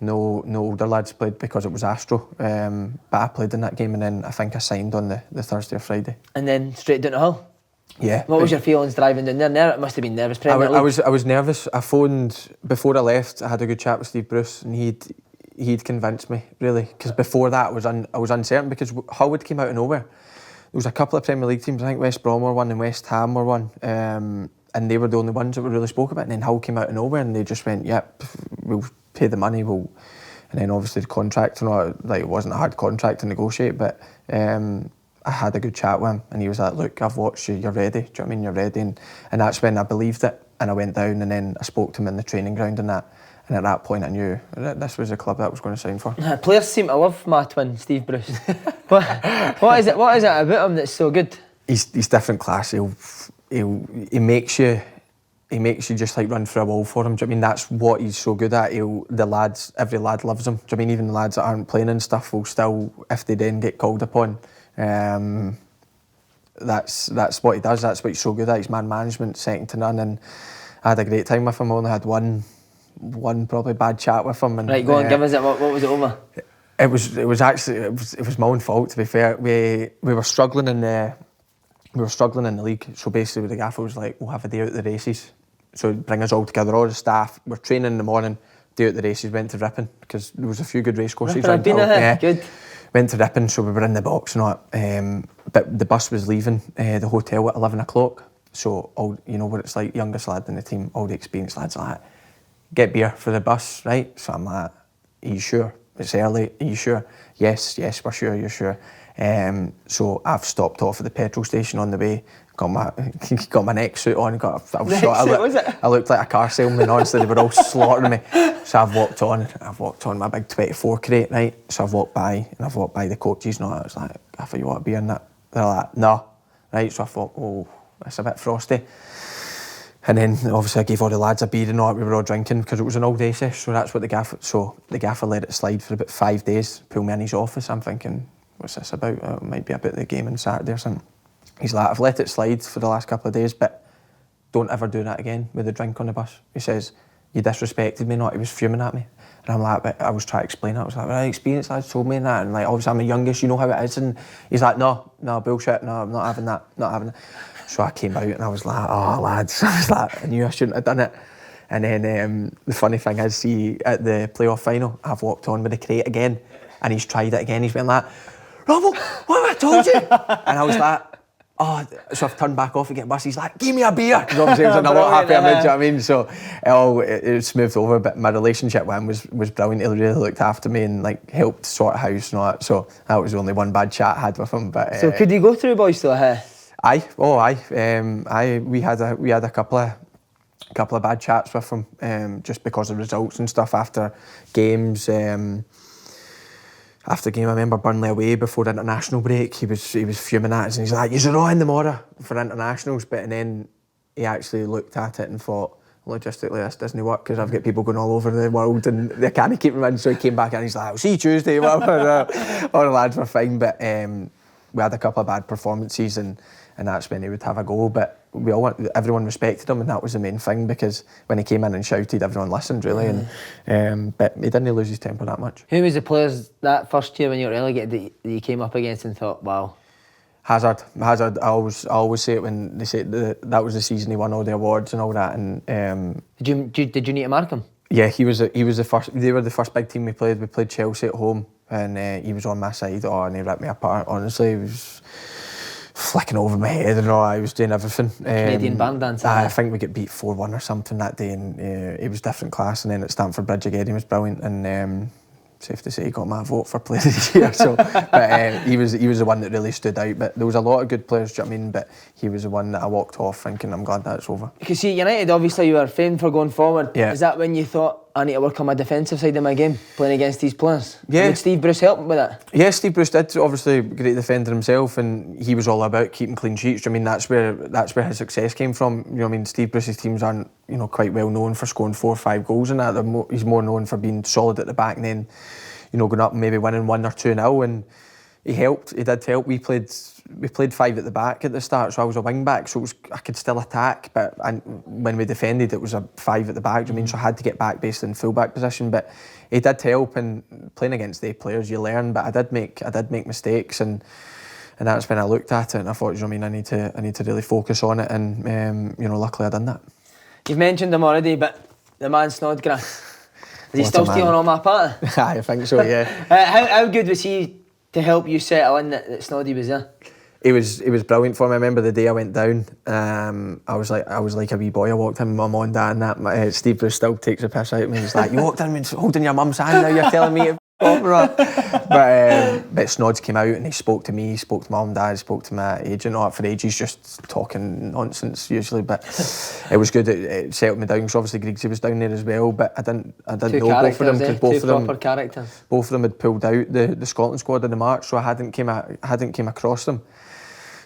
No older lads played because it was Astro, but I played in that game, and then I think I signed on the Thursday or Friday. And then straight down to Hull? Yeah. What was your feelings driving down there? It must have been nervous. I was nervous. I phoned before I left. I had a good chat with Steve Bruce, and he'd convinced me, really, because before that I was uncertain, because Hull had came out of nowhere. There was a couple of Premier League teams, I think West Brom were one and West Ham were one, and they were the only ones that we really spoke about, and then Hull came out of nowhere and they just went, yep, we'll pay the money, and then obviously the contract, like it wasn't a hard contract to negotiate, but I had a good chat with him, and he was like, look, I've watched you, you're ready, do you know what I mean, you're ready, and that's when I believed it, and I went down, and then I spoke to him in the training ground and that, and at that point I knew that this was the club that I was going to sign for. Players seem to love my twin, Steve Bruce. What is it about him that's so good? He's different class. He makes you just like run through a wall for him. Do you know what I mean? That's what he's so good at. Every lad loves him. Do you know what I mean? Even the lads that aren't playing and stuff will still, if they then get called upon. That's what he does. That's what he's so good at. His man management, second to none. And I had a great time with him. I only had one probably bad chat with him. And, right, go on, give us it. What was it over? It was my own fault, to be fair. We were struggling in the league. So basically, the gaffer was like, "We'll have a day out at the races." So bring us all together, all the staff. We're training in the morning. Day out the races. Went to Ripon because there was a few good race courses. I've been there. Good. Went to Ripon, so we were in the box and all that. But the bus was leaving the hotel at 11 o'clock. So all, you know what it's like, youngest lad in the team, all the experienced lads are like, get beer for the bus, right? So I'm like, are you sure? It's early, are you sure? Yes, we're sure, you're sure. So I've stopped off at the petrol station on the way, got my neck suit on, I looked like a car salesman, honestly, they were all slaughtering me. So I've walked on my big 24 crate, right? So I've walked by the coaches and all that. I was like, I thought, you want a beer in that? They're like, no. Right, so I thought, oh, it's a bit frosty. And then obviously I gave all the lads a beer and all that, we were all drinking because it was an all-day session, so that's what the gaffer let it slide for about 5 days, pulled me in his office. I'm thinking, what's this about? It might be about the game on Saturday or something. He's like, I've let it slide for the last couple of days, but don't ever do that again with the drink on the bus. He says, you disrespected me, not. He was fuming at me. And I'm like, but I was trying to explain it. I was like, well, experienced lads told me that, and like, obviously I'm the youngest, you know how it is. And he's like, no, bullshit, no, I'm not having that. So I came out and I was like, oh lads, I knew I shouldn't have done it. And then the funny thing is, see, at the playoff final, I've walked on with the crate again, and he's tried it again. He's been like, Robbo, what have I told you? And I was like, oh, so I've turned back off again. Bus. He's like, give me a beer, because obviously he was in a lot happier mood. Do you know what I mean? So it smoothed over. But my relationship with him was brilliant. He really looked after me and like helped sort of house and all that. So that was the only one bad chat I had with him. But so could you go through, boys, still? Aye. We had a couple of bad chats with him, just because of results and stuff after games. After game, I remember Burnley away before international break. He was fuming at us, and he's like, "You're all in the mortar for internationals." And then he actually looked at it and thought, logistically, this doesn't work because I've got people going all over the world and they can't keep him in. So he came back and he's like, "I'll see you Tuesday." Whatever. All the lads were fine, but we had a couple of bad performances, and that's when he would have a go. But everyone respected him, and that was the main thing, because when he came in and shouted, everyone listened, really. And but he didn't lose his temper that much. Who was the players that first year when you were relegated that you came up against and thought, wow? Hazard. I always say it when they say that was the season he won all the awards and all that. And did you need to mark him? Yeah, he was the first. They were the first big team we played. We played Chelsea at home, and he was on my side. Oh, and he ripped me apart. Honestly, he was flicking over my head and all. I was doing everything. Canadian band dance. I think we got beat 4-1 or something that day, and he was different class. And then at Stamford Bridge again, he was brilliant. And safe to say, he got my vote for Player of the Year. So, but he was the one that really stood out. But there was a lot of good players, do you know what I mean? But he was the one that I walked off thinking, I'm glad that's over. Because see, United, obviously, you were famed for going forward. Yeah. Is that when you thought, I need to work on my defensive side of my game, playing against these players. Yeah. Would Steve Bruce help with that? Yeah, Steve Bruce did. Obviously, great defender himself, and he was all about keeping clean sheets. I mean, that's where his success came from. You know, I mean, Steve Bruce's teams aren't, you know, quite well known for scoring 4 or 5 goals and that. He's more known for being solid at the back and then, you know, going up and maybe winning 1 or 2-0. And he helped. He did help. We played 5 at the back at the start, so I was a wing back, so I could still attack. But when we defended, it was a 5 at the back. I mean, so I had to get back based in full back position. But he did help, and playing against the players, you learn. But I did make mistakes, and that's when I looked at it and I thought, you know, I mean, I need to really focus on it. And you know, luckily I done that. You've mentioned him already, but the man Snodgrass, is he still stealing all my party? I think so, yeah. How good was he to help you settle in that Snoddy was there? He was brilliant for me. I remember the day I went down. I was like a wee boy. I walked in with my mum and dad, and that. Steve Bruce still takes a piss out of me. He's like, "You walked in holding your mum's hand. Now you're telling me to off or what?" But Snods came out and he spoke to me. He spoke to mum and dad. He spoke to my agent. All that for ages, just talking nonsense usually. But it was good. It settled me down because obviously Griggsy was down there as well. But I didn't know both of them because both of them had pulled out the Scotland squad in the March, so I hadn't came across them.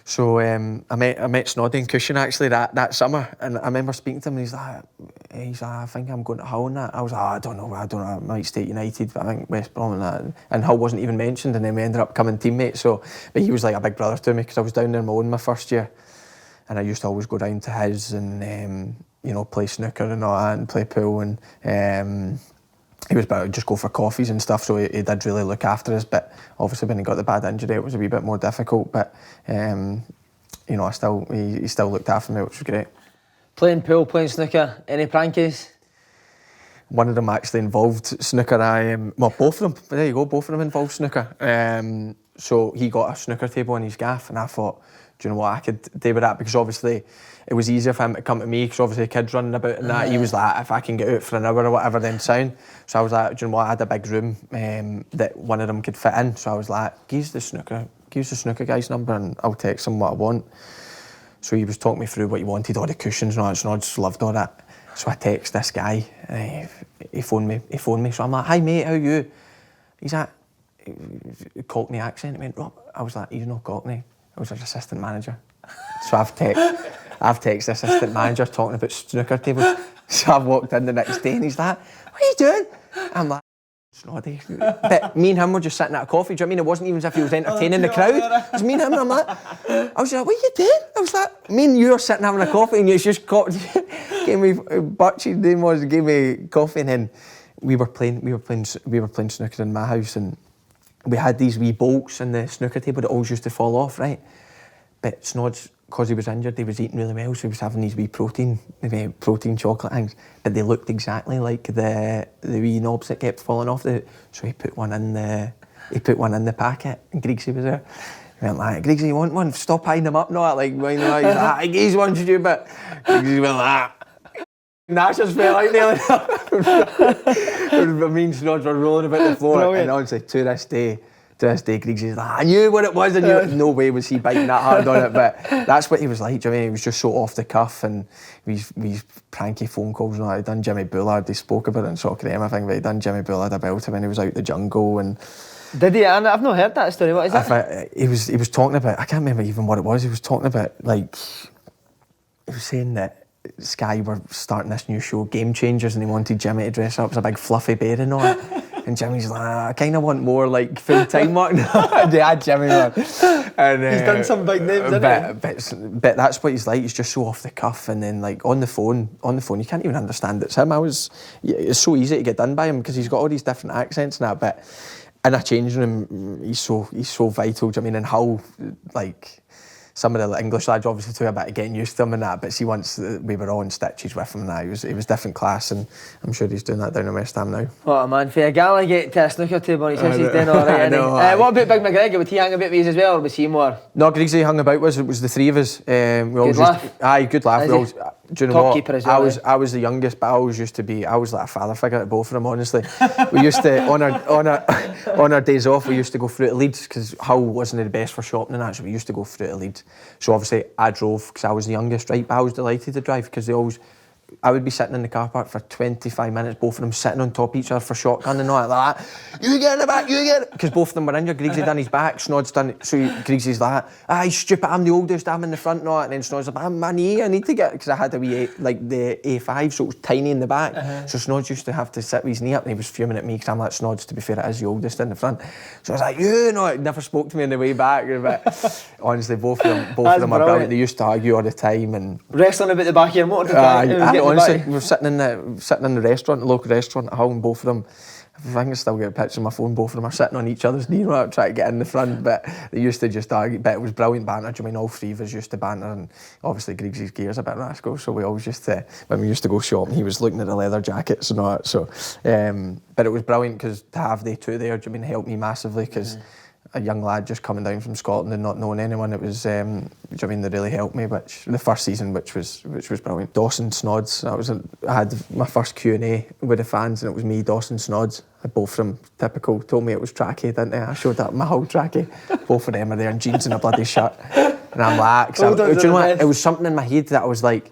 So I met Snoddy in Cushion actually that summer, and I remember speaking to him, and he's like, I think I'm going to Hull and that. I was like, I don't know, I might stay at United, but I think West Brom and that. And Hull wasn't even mentioned, and then we ended up becoming teammates. So, but he was like a big brother to me because I was down there on my own my first year, and I used to always go down to his and you know, play snooker and all that and play pool, and he was about to just go for coffees and stuff, so he did really look after us. But obviously when he got the bad injury, it was a wee bit more difficult. But you know, he still looked after me, which was great. Playing pool, playing snooker, any prankies? One of them actually involved snooker. Well, both of them. There you go, both of them involved snooker. So he got a snooker table in his gaff, and I thought, do you know what, I could do with that, because obviously it was easier for him to come to me because obviously the kids running about and that. He was like, if I can get out for an hour or whatever, then sound. So I was like, do you know what, I had a big room that one of them could fit in. So I was like, give the snooker guy's number and I'll text him what I want. So he was talking me through what he wanted, all the cushions and all that, and I just loved all that. So I text this guy, and he phoned me. So I'm like, hi mate, how are you? He's like, Cockney accent. He went, Rob. I was like, he's not Cockney. I was his assistant manager. So I've texted the assistant manager talking about snooker tables. So I've walked in the next day and he's like, what are you doing? I'm like, Snoddy. But me and him were just sitting at a coffee. Do you know what I mean? It wasn't even as if he was entertaining the crowd. It was me and him, and I'm like, I was like, what are you doing? I was like, me and you were sitting having a coffee and you just gave me Butchie's name was, gave me coffee, and then we were playing snooker in my house, and we had these wee bolts in the snooker table that always used to fall off, right? But Snods, because he was injured, he was eating really well, so he was having these wee protein chocolate things, but they looked exactly like the wee knobs that kept falling off. So he put one in the packet, and Griggsy was there. He went like, Griggsy, you want one? Stop eyeing them up, not like, he's like, I gave one to you, but Griggsy went like, Nashers fell out there. Me and Snods were rolling about the floor. Brilliant. And honestly, to this day, Griggsy's like, I knew what it was. No way was he biting that hard on it. But that's what he was like. Do you know what I mean? He was just so off the cuff, and these pranky phone calls and all that. He'd done Jimmy Bullard. They spoke about it in Soccer AM, I think, but he'd done Jimmy Bullard about him when he was out the jungle. And did he? I've not heard that story. What is that? He was talking about, I can't remember even what it was. He was talking about, like, he was saying that Sky were starting this new show, Game Changers, and he wanted Jimmy to dress up as a big fluffy bear and all that. And Jimmy's like, I kind of want more like full-time work. They had Jimmy on. And, he's done some big names, hasn't he? But that's what he's like. He's just so off the cuff, and then like on the phone, you can't even understand it's him. It's so easy to get done by him because he's got all these different accents and that. But in a changing room, he's so vital. Do you know what I mean? And Hull, like, some of the English lads obviously took a bit of getting used to him and that, but see, once we were all in stitches with him and that, he was different class, and I'm sure he's doing that down in West Ham now. What a man, for a gal get to a snooker table and he says he's doing alright. What about Big McGregor? Would he hang about with us as well, or was he more? No, Griggsy hung about with us. It was the three of us. Good laugh. Do you know what? Keeper as well, I was the youngest, but I was like a father figure to both of them, honestly. We used to, on our days off, we used to go through to Leeds, because Hull wasn't the best for shopping and that, so we used to go through to Leeds. So obviously I drove, because I was the youngest, right, but I was delighted to drive, because they always, I would be sitting in the car park for 25 minutes, both of them sitting on top of each other for shotgun and all like that. You get in the back, you get... Because both of them were injured. Griggsy done his back, Snod's done it. So Griggsy's like, stupid, I'm the oldest, I'm in the front and all that. And then Snod's like, I'm my knee, I need to get... Because I had a wee, like the A5, so it was tiny in the back. So Snod's used to have to sit with his knee up, and he was fuming at me because I'm like, Snod's, to be fair, it is the oldest in the front. So I was like, he never spoke to me on the way back. But honestly, both of them are brilliant. They used to argue all the time. And wrestling about the back of your motor. Honestly, we were sitting in the restaurant, the local restaurant at Hull, and both of them, I can still get a picture on my phone, both of them are sitting on each other's knee, trying to get in the front, but they used to just argue, but it was brilliant banter. I mean, all three of us used to banter, and obviously Griggsy's gear's a bit rascal, so we always used to, when we used to go shopping, he was looking at the leather jackets and all that, so, but it was brilliant, because to have they two there, helped me massively, because a young lad just coming down from Scotland and not knowing anyone, it was, they really helped me, which the first season, which was brilliant. Dawson, Snods, I had my first Q&A with the fans, and it was me, Dawson, Snods, both of them typical, told me it was tracky, didn't they? I showed up my whole tracky, both of them are there in jeans and a bloody shirt, and I'm like, do you know what, it was something in my head that I was like,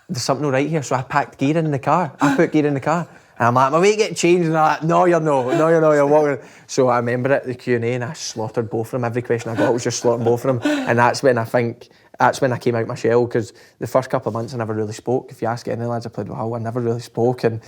there's something all right here, so I packed gear in the car, I put gear in the car. And I'm like, my weight get changed, and I'm like, no, you're walking. So I remember at the Q&A, and I slaughtered both of them. Every question I got was just slaughtering both of them. And that's when I came out my shell, because the first couple of months I never really spoke. If you ask any of the lads I played with Hull, I never really spoke, and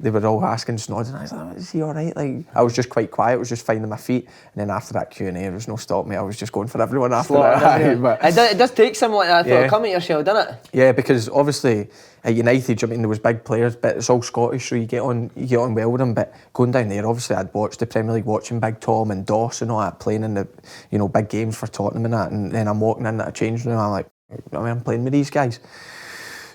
they were all asking Snods, and I was like, is he all right? Like, I was just quite quiet, I was just finding my feet. And then after that Q&A, there was no stop me. I was just going for everyone after that. But it does take something like that to come at your shell, doesn't it? Yeah, because obviously at United, there was big players, but it's all Scottish, so you get on well with them. But going down there, obviously, I'd watched the Premier League, watching Big Tom and Doss and all that, playing in the big games for Tottenham and that. And then I'm walking in at a change room, and I'm like, I'm playing with these guys.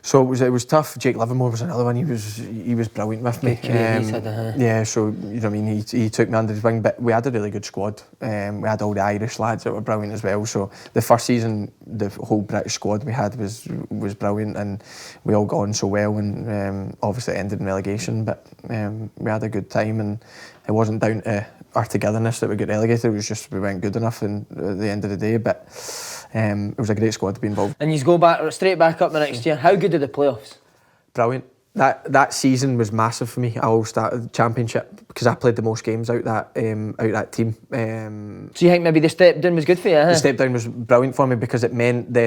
So it was tough. Jake Livermore was another one. He was brilliant with me. Yeah, so he took me under his wing. But we had a really good squad. We had all the Irish lads that were brilliant as well. So the first season, the whole British squad we had was brilliant, and we all got on so well. And obviously it ended in relegation, but we had a good time, and it wasn't down to our togetherness that we got relegated. It was just we weren't good enough at the end of the day. But it was a great squad to be involved. And you go straight back up the next year. How good are the playoffs? Brilliant. That season was massive for me. I all started the championship because I played the most games out that team. So you think maybe the step down was good for you? The step down was brilliant for me, because it meant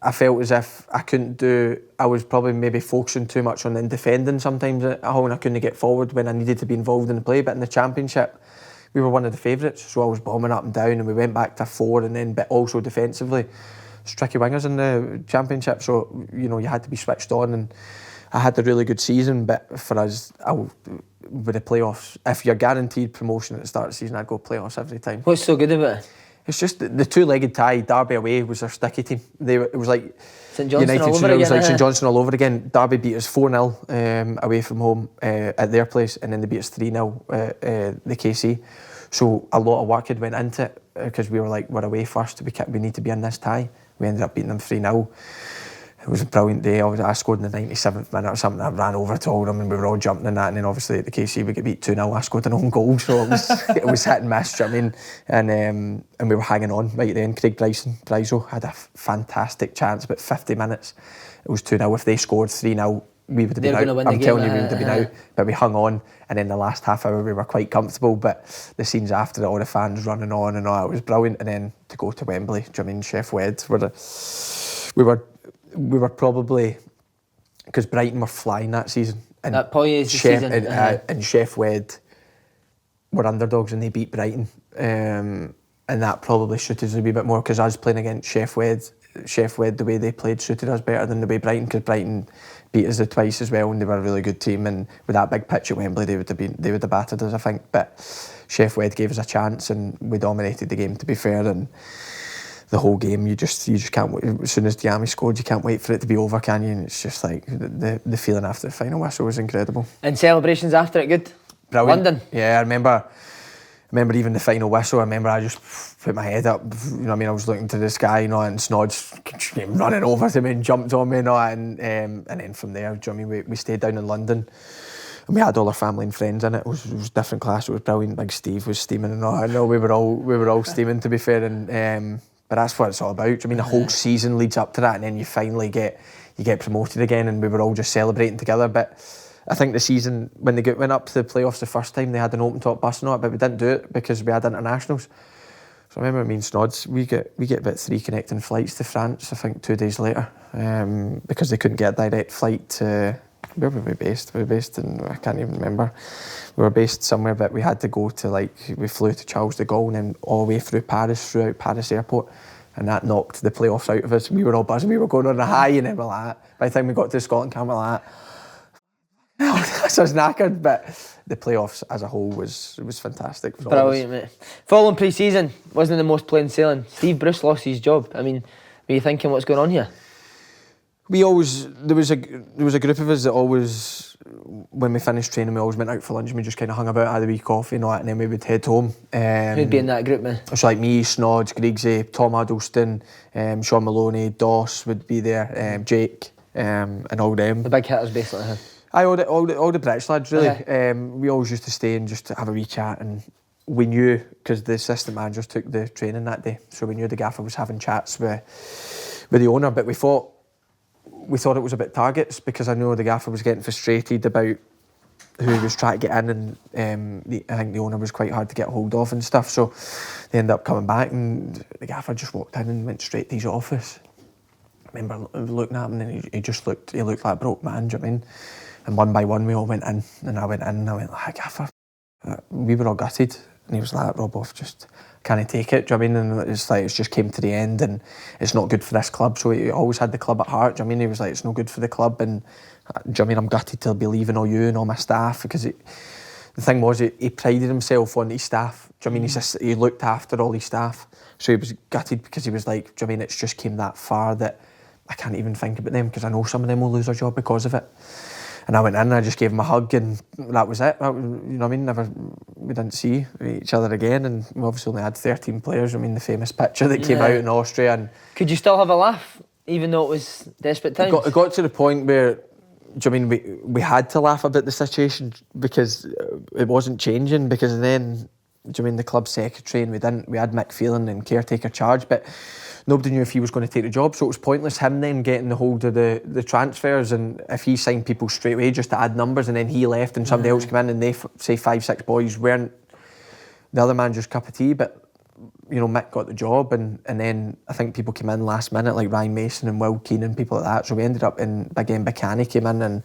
I felt as if I was probably maybe focusing too much on defending sometimes at Hull, and I couldn't get forward when I needed to be involved in the play. But in the championship, we were one of the favourites, so I was bombing up and down, and we went back to 4, and then but also defensively, it's tricky wingers in the championship, so you had to be switched on, and I had a really good season. But for us, with the playoffs, if you're guaranteed promotion at the start of the season, I'd go playoffs every time. What's so good about it? It's just the two-legged tie. Derby away was our sticky team. It was like St Johnstone all over again. It was like St Johnstone all over again. Derby beat us 4-0 away from home at their place, and then they beat us 3-0 at the KC. So a lot of work had went into it, because we were like, we're away first, we need to be in this tie. We ended up beating them 3-0. It was a brilliant day. I scored in the 97th minute or something. I ran over to all of them, and we were all jumping in that. And then obviously at the KC we got beat 2-0. I scored an own goal, so it was hit and miss. Do you know what I mean? And we were hanging on right then. Craig Bryso had a fantastic chance, about 50 minutes. It was 2-0. If they scored 3-0, we would have been out. I'm telling you, we would have been out. But we hung on, and in the last half hour we were quite comfortable. But the scenes after it, all the fans running on and all, it was brilliant. And then to go to Wembley, do you know what I mean? Chef Wed, we were probably, because Brighton were flying that season. And that Poyet's season. And Chef Wed were underdogs, and they beat Brighton. And that probably suited us a wee bit more, because us playing against Chef Wed, the way they played suited us better than the way Brighton, because Brighton beat us twice as well, and they were a really good team. And with that big pitch at Wembley, they would have battered us, I think. But Chef Wed gave us a chance, and we dominated the game, to be fair. And the whole game, you just can't wait. As soon as Diami scored, you can't wait for it to be over, can you? And it's just like the feeling after the final whistle was incredible. And celebrations after it, good? Brilliant. London? Yeah, I remember even the final whistle. I remember I just put my head up, I was looking to the sky, and Snods came running over to me and jumped on me, and then from there, we stayed down in London. And we had all our family and friends in it. It was different class. It was brilliant. Big Steve was steaming and all. I know we were all steaming, to be fair. And But that's what it's all about. I mean, the whole season leads up to that, and then you finally get promoted again, and we were all just celebrating together. But I think the season, when they went up to the playoffs the first time, they had an open top bus and all that, but we didn't do it because we had internationals. So I remember me and Snods, we get about 3 connecting flights to France, I think 2 days later, because they couldn't get a direct flight to, where were we based? We were based in, I can't even remember. We were based somewhere, but we had to go to we flew to Charles de Gaulle and then all the way through Paris, throughout Paris airport. And that knocked the playoffs out of us. We were all buzzing, we were going on a high, and then we're like, by the time we got to the Scotland camp, we're like, so I was knackered, but the playoffs as a whole was fantastic. Brilliant, mate. Following pre-season, wasn't the most plain sailing. Steve Bruce lost his job. I mean, were you thinking what's going on here? There was a group of us that always, when we finished training, we always went out for lunch and we just kind of hung about, had a wee coffee and all that, and then we would head home. Who'd be in that group, man? So like me, Snods, Griggsy, Tom Addleston, Sean Maloney, Doss would be there, Jake, and all them. The big hitters, basically. Huh? All the British lads, really. Okay. We always used to stay and just have a wee chat, and we knew, because the assistant managers took the training that day, so we knew the gaffer was having chats with the owner, but we thought it was about targets, because I know the gaffer was getting frustrated about who he was trying to get in, and I think the owner was quite hard to get hold of and stuff, so they ended up coming back, and the gaffer just walked in and went straight to his office. I remember looking at him, and he looked like a broke man, do you know what I mean? And one by one we all went in, and I went in and I went, gaffer, we were all gutted. And he was like, Rob, off, just can't take it, do you know what I mean? And it's like, it's just came to the end and it's not good for this club. So he always had the club at heart, do you know what I mean? He was like, it's no good for the club, and do you know what I mean? I'm gutted to be leaving all you and all my staff, because the thing was, he prided himself on his staff, do you know what I mean? He looked after all his staff. So he was gutted because he was like, do you know what I mean? It's just came that far that I can't even think about them, because I know some of them will lose their job because of it. And I went in and I just gave him a hug, and that was it. You know what I mean? We didn't see each other again, and we obviously only had 13 players. I mean, the famous picture that came out in Austria. And could you still have a laugh, even though it was desperate times? It got to the point where, do you know what I mean, we had to laugh about the situation, because it wasn't changing, because then, do you know what I mean, the club secretary, and we had Mick Phelan in caretaker charge, but nobody knew if he was going to take the job, so it was pointless him then getting the hold of the transfers, and if he signed people straight away just to add numbers, and then he left and somebody else came in, and they say 5-6 boys weren't the other manager's cup of tea, but you know, Mick got the job, and then I think people came in last minute, like Ryan Mason and Will Keane and people like that, so we ended up in Big M Bacani came in, and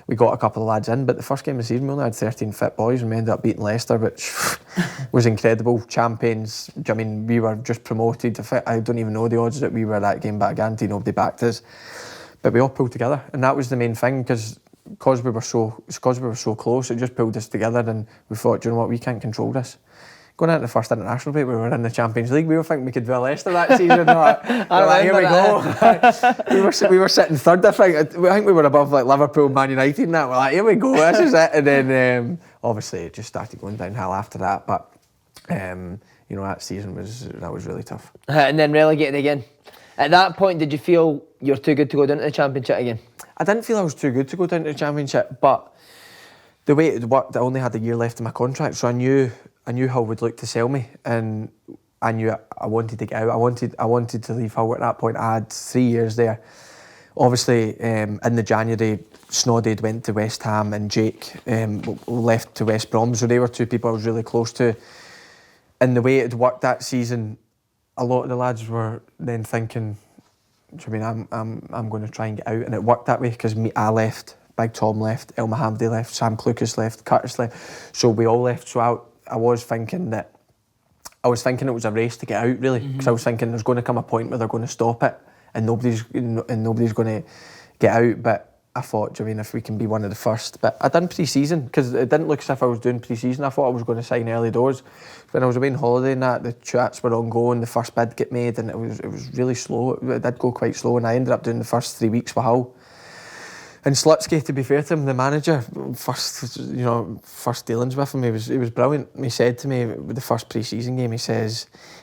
we got a couple of lads in, but the first game of the season we only had 13 fit boys, and we ended up beating Leicester, which was incredible. Champions, I mean, we were just promoted. I don't even know the odds that we were that game, but I guarantee nobody backed us. But we all pulled together, and that was the main thing, because we were so close, it just pulled us together, and we thought, do you know what, we can't control this. Going into the first international break, we were in the Champions League. We were thinking we could do Leicester that season. Here we go. we were sitting third. I think we were above like Liverpool, Man United, and that. We're like, here we go. This is it. And then obviously it just started going downhill after that. But you know, that season was really tough. And then relegated again. At that point, did you feel you're too good to go down to the Championship again? I didn't feel I was too good to go down to the Championship, but the way it worked, I only had a year left in my contract, so I knew Hull would look to sell me, and I knew I wanted to get out. I wanted to leave Hull at that point. I had 3 years there. Obviously, in the January, Snoddy went to West Ham, and Jake left to West Brom, so they were two people I was really close to. And the way it worked that season, a lot of the lads were then thinking, I mean, I'm going to try and get out, and it worked that way, because I left, Big Tom left, El Mohamdi left, Sam Clucas left, Curtis left, so we all left. So I was thinking it was a race to get out, really, because I was thinking there's going to come a point where they're going to stop it, and nobody's going to get out. But I thought, I mean, if we can be one of the first. But I done pre-season, because it didn't look as if I was doing pre-season. I thought I was going to sign early doors. When I was away on holiday and that, the chats were ongoing, the first bid get made, and it was really slow. It did go quite slow, and I ended up doing the first 3 weeks with Hull. And Slutsky, to be fair to him, the manager, first dealings with him, he was brilliant. He said to me with the first pre-season game, he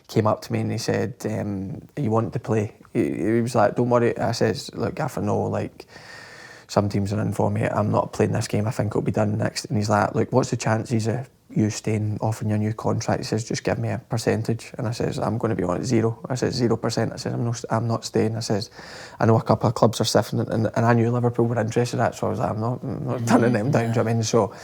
came up to me and he said, you want to play? He was like, don't worry. I says, look, Gaffer, no, like, some teams are in for me. I'm not playing this game. I think it'll be done next. And he's like, look, what's the chances of you staying, offering your new contract. He says, just give me a percentage. And I says, I'm going to be on at 0. I says, 0%. I says, I'm not staying. I says, I know a couple of clubs are sniffing, and I knew Liverpool were interested in that, so I was like, I'm not turning them down. Do you know what I mean? So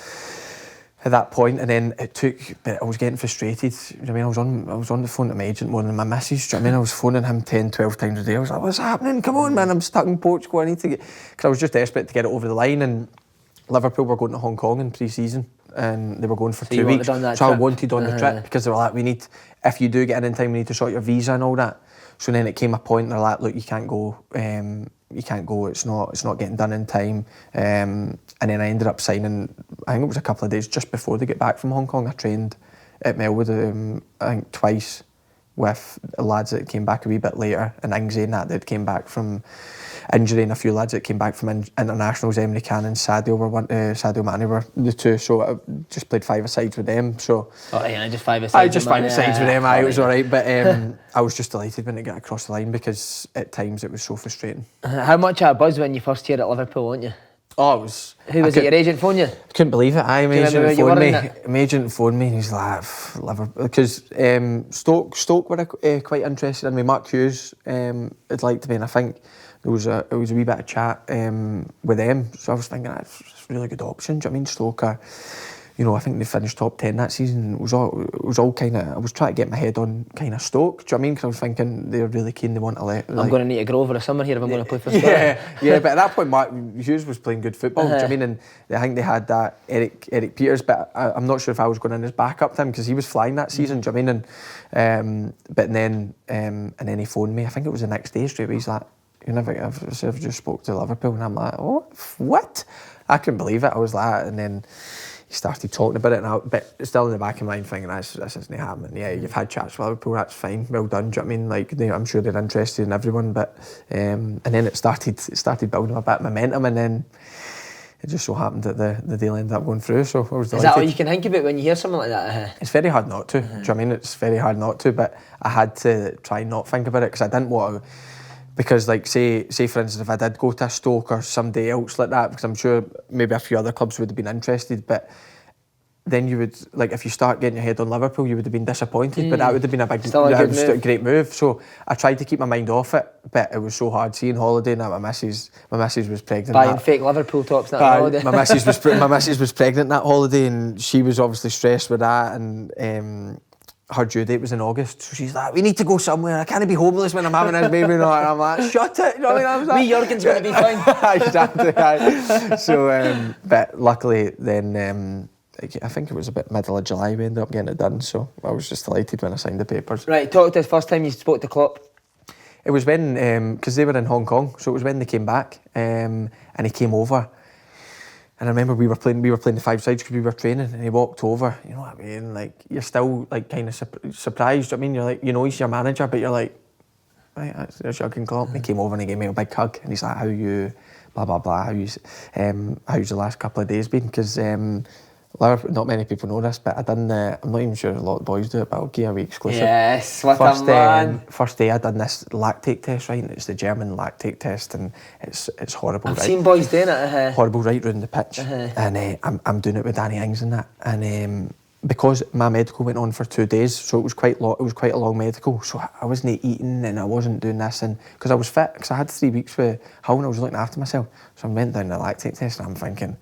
at that point, and then it took, but I was getting frustrated. Do you know what I mean? I was on the phone to my agent more than my missus. Do you know what I mean? I was phoning him 10, 12 times a day. I was like, what's happening? Come on, man, I'm stuck in Portugal. I need to get, because I was just desperate to get it over the line. And Liverpool were going to Hong Kong in pre-season, and they were going for 2 weeks. So I wanted on the trip, because they were like, we need, if you do get in time, we need to sort your visa and all that. So then it came a point, they're like, look, you can't go. It's not getting done in time. And then I ended up signing, I think it was a couple of days just before they get back from Hong Kong. I trained at Melwood, I think twice, with lads that came back a wee bit later, and Ingsley and that came back from injury, and a few lads that came back from internationals. Emre Can and Sadio Mane were the two, so I just played 5-a-sides with them. So just 5-a-sides. Just 5-a-sides with them. It was alright, but I was just delighted when it got across the line, because at times it was so frustrating. How much of a buzz when you first heard at Liverpool, weren't you? Oh, it was. Who was it? Your agent phoned you? Couldn't believe it. My agent phoned me, and he's like, Liverpool, because Stoke were quite interested in me. Mark Hughes had liked me, and I think there was a wee bit of chat with them. So I was thinking, that's a really good option. Do you know what I mean? Stoke are, I think they finished top 10 that season. It was all kind of, I was trying to get my head on kind of Stoke. Do you know what I mean? Because I was thinking they're really keen. They want to let. I'm going to need to grow over the summer here if I'm going to play for Stoke. Yeah. But at that point, Mark Hughes was playing good football. Do you know what I mean? And I think they had that Eric Peters, but I'm not sure if I was going in as backup to him, because he was flying that season. Do you know what I mean? But then he phoned me. I think it was the next day straight away. He's like, I've just spoke to Liverpool, and I'm like, oh, what? I couldn't believe it. I was like, and then he started talking about it, but still in the back of my mind thinking, this isn't happening. Yeah, you've had chats with Liverpool, that's fine, well done. Do you know what I mean? Like, I'm sure they're interested in everyone, but and then it started building a bit of momentum, and then it just so happened that the deal ended up going through. So I was delighted. Is that all you can think about when you hear something like that? It's very hard not to. Do you know what I mean? It's very hard not to, but I had to try and not think about it, because I didn't want to. Because, like, say for instance, if I did go to a Stoke or somebody else like that, because I'm sure maybe a few other clubs would have been interested, but then you would, like, if you start getting your head on Liverpool, you would have been disappointed, but that would have been a great move. So I tried to keep my mind off it, but it was so hard. Seeing holiday, now my missus was pregnant. Buying fake Liverpool tops that holiday. My missus was pregnant that holiday, and she was obviously stressed with that, and her due date was in August, so she's like, we need to go somewhere. I can't be homeless when I'm having this baby. And I'm like, shut it. You know what I mean? Wee Jurgen's going to be fine. Exactly. So, but luckily then, I think it was about middle of July we ended up getting it done. So I was just delighted when I signed the papers. Right, talk to us first time you spoke to Klopp. It was when, because they were in Hong Kong, so it was when they came back, and he came over. And I remember we were playing the 5-a-sides because we were training, and he walked over. You know what I mean? Like, you're still like kind of surprised. I mean, you're like, he's your manager, but you're like, right, there's Jurgen Klopp. And he came over and he gave me a big hug, and he's like, how you, blah blah blah. How's the last couple of days been? Because not many people know this, but I'm not even sure a lot of the boys do it, but I'll give you a wee exclusive. Yes, what a man. First day I done this lactate test, right? It's the German lactate test, and it's horrible. I've seen boys doing it. Horrible right round the pitch, and I'm doing it with Danny Ings and that, and because my medical went on for 2 days, so it was quite a long medical. So I wasn't eating and I wasn't doing this, and because I was fit, because I had 3 weeks with Hull and I was looking after myself. So I went down the lactate test, and I'm thinking,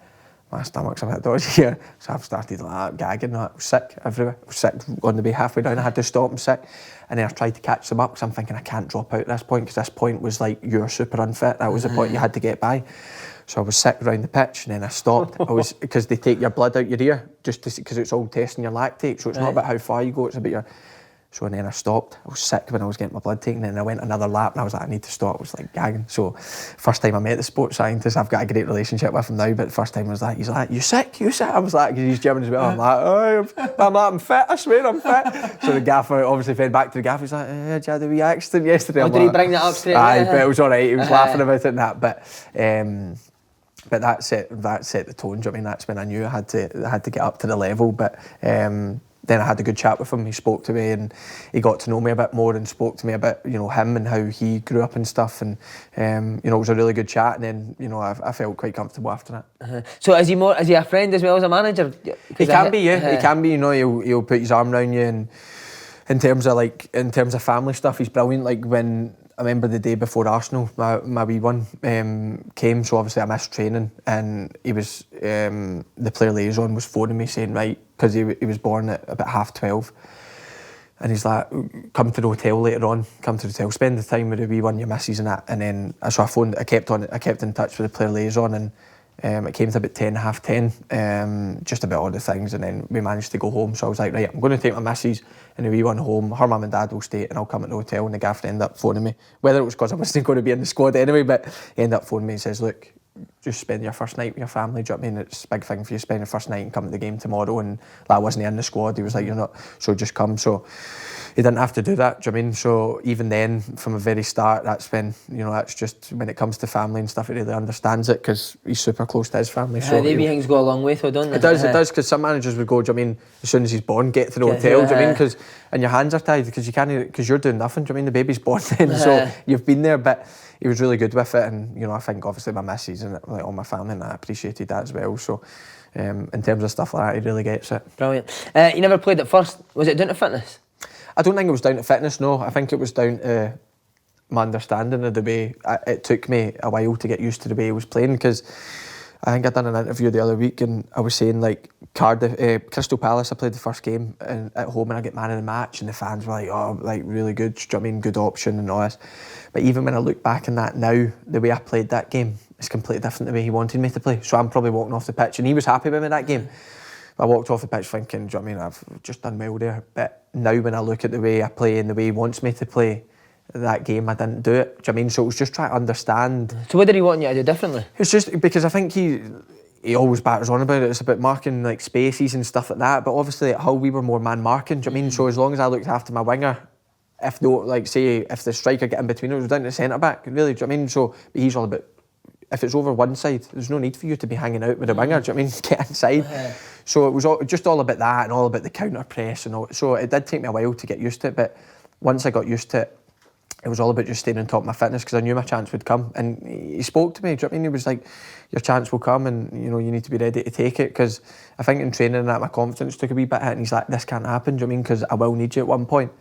my stomach's a bit dodgy here. So I've started like gagging. I was sick everywhere. I was sick on the way halfway down. I had to stop and sick. And then I tried to catch them up, because I'm thinking I can't drop out at this point, because this point was like, you're super unfit. That was the point you had to get by. So I was sick around the pitch, and then I stopped. Because they take your blood out your ear, because it's all testing your lactate. So it's not about how far you go, it's about your. So and then I stopped. I was sick when I was getting my blood taken, and I went another lap, and I was like, I need to stop. I was like gagging. So first time I met the sports scientist, I've got a great relationship with him now, but the first time I was like, he's like, you sick? I was like, because he's German as well. I'm like, I'm fit, I swear I'm fit. So the gaffer obviously fed back to the gaffer. He's like, did you have a wee accident yesterday? Did he bring that up straight away? But it was all right. He was laughing about it and that, but that set the tone. Do you know what I mean? That's when I knew I had to get up to the level. But then I had a good chat with him. He spoke to me and he got to know me a bit more and spoke to me about, you know, him and how he grew up and stuff. And, you know, it was a really good chat. And then, you know, I felt quite comfortable after that. So is he a friend as well as a manager? He can be, yeah. He can be, you know, he'll put his arm around you. And in terms of family stuff, he's brilliant. Like when, I remember the day before Arsenal, my wee one came, so obviously I missed training, and he was, the player liaison was phoning me saying, right, because he was born at about 12:30, and he's like, come to the hotel later on, spend the time with the wee one, your missus and that. And then, so I kept in touch with the player liaison, and it came to about 10:30, just about all the things, and then we managed to go home. So I was like, right, I'm going to take my missus and the wee one home. Her mum and dad will stay, and I'll come at the hotel. And the gaffer ended up phoning me, whether it was because I wasn't going to be in the squad anyway, but he ended up phoning me and says, look, just spend your first night with your family. Do you know what I mean? It's a big thing for you. Spend your first night and come to the game tomorrow. And I wasn't in the squad. He was like, you're not, so just come. So he didn't have to do that. Do you know what I mean? So even then, from the very start, that's when, you know, that's just when it comes to family and stuff, he really understands it because he's super close to his family. So they wee things go a long way, though, don't they? It does, because some managers would go, do you know what I mean, as soon as he's born, get to the hotel, do you know what I mean? Because, and your hands are tied because you can't, because you're doing nothing, do you know what I mean? The baby's born then, so you've been there, but he was really good with it. And, you know, I think obviously my missus and like all my family and I appreciated that as well. So in terms of stuff like that, he really gets it. Brilliant. You never played at first. Was it down to fitness? I don't think it was down to fitness, no. I think it was down to my understanding of the way. It took me a while to get used to the way he was playing, because I think I'd done an interview the other week and I was saying, like, Crystal Palace, I played the first game at home and I get man of the match, and the fans were like, oh, like, really good, do you know what I mean, good option and all this. But even when I look back on that now, the way I played that game is completely different the way he wanted me to play. So I'm probably walking off the pitch, and he was happy with me that game. I walked off the pitch thinking, do you know what I mean, I've just done well there. But now when I look at the way I play and the way he wants me to play, that game I didn't do it. Do you know what I mean? So it was just trying to understand. So what did he want you to do differently? It's just because I think he always batters on about it. It's about marking like spaces and stuff like that. But obviously at Hull we were more man marking. Do you know what I mean? So as long as I looked after my winger, if the striker get in between us, it was down to the centre back. Really, do you know what I mean? So but he's all about, if it's over one side, there's no need for you to be hanging out with the winger. Do you know what I mean? Get inside. So it was just all about that and all about the counter press and all. So it did take me a while to get used to it, but once I got used to it, it was all about just staying on top of my fitness, because I knew my chance would come. And he spoke to me, do you know what I mean? He was like, your chance will come and, you know, you need to be ready to take it, because I think in training and that, my confidence took a wee bit hit, and he's like, this can't happen, do you know what I mean? Because I will need you at one point.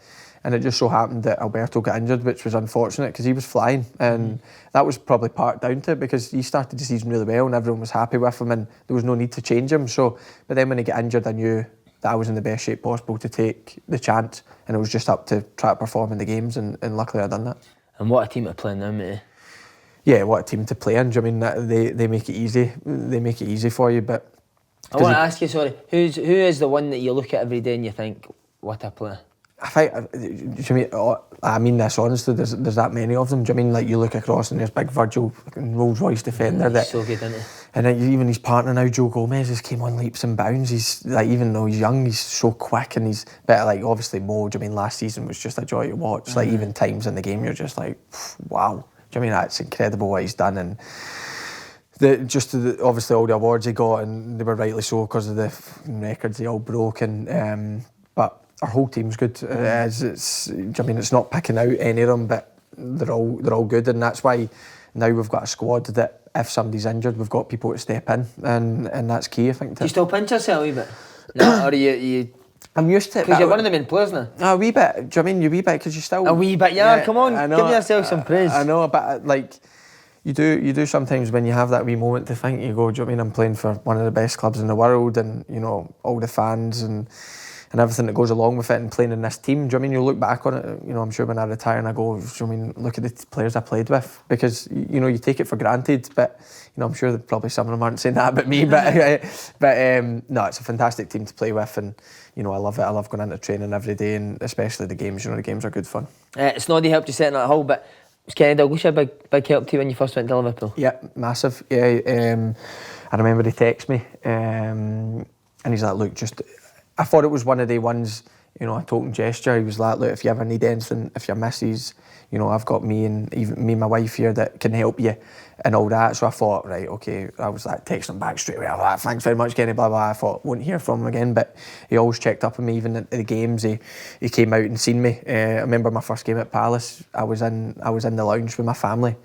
And it just so happened that Alberto got injured, which was unfortunate because he was flying. And that was probably part down to it, because he started the season really well and everyone was happy with him and there was no need to change him. So, but then when he got injured, I knew that I was in the best shape possible to take the chance, and it was just up to try to perform in the games, and luckily I done that. And what a team to play in now, mate. Yeah, what a team to play in. Do you know what I mean? They make it easy. They make it easy for you. But I want to ask you, sorry, who is the one that you look at every day and you think, what a player? I think, I mean this honestly, there's that many of them. Do you know what I mean? Like, you look across and there's big Virgil, Rolls Royce defender. He's so good, isn't he? And then even his partner now, Joe Gomez, just came on leaps and bounds. He's like, even though he's young, he's so quick, and he's better. Like, obviously Mo, do you know what I mean, last season was just a joy to watch. Like, even times in the game, you're just like, wow. Do you know what I mean? That's incredible what he's done. And obviously all the awards he got, and they were rightly so because of the records they all broke. And but our whole team's good. Do you know what I mean? It's not picking out any of them, but they're all good, and that's why now we've got a squad that if somebody's injured, we've got people to step in, and that's key, I think. Do you still pinch yourself a wee bit? No, or you? I'm used to it. Because you're one of the main players now. A wee bit. Do you know what I mean? You wee bit, because you still. A wee bit, yeah. Come on, give yourself some praise. I know, but like, you do sometimes when you have that wee moment to think, you go, do you know what I mean? I'm playing for one of the best clubs in the world, and you know, all the fans and everything that goes along with it, and playing in this team. Do you know what I mean? You look back on it, you know, I'm sure when I retire and I go, do you know what I mean, look at the players I played with, because, you know, you take it for granted, but, you know, I'm sure that probably some of them aren't saying that about me, but no, it's a fantastic team to play with, and, you know, I love it. I love going into training every day, and especially the games. You know, the games are good fun. Snoddy helped you setting at Hull, but was Kenny Dalglish a big help to you when you first went to Liverpool? Yeah, massive. Yeah, I remember he texted me, and he's like, look, I thought it was one of the ones, a token gesture. He was like, look, if you ever need anything, if your missus, I've got me and my wife here that can help you and all that. So I thought, right, okay. I was like texting him back straight away. I was like, thanks very much, Kenny, blah, blah. I thought, won't hear from him again, but he always checked up on me, even at the games. He came out and seen me. I remember my first game at Palace. I was in the lounge with my family,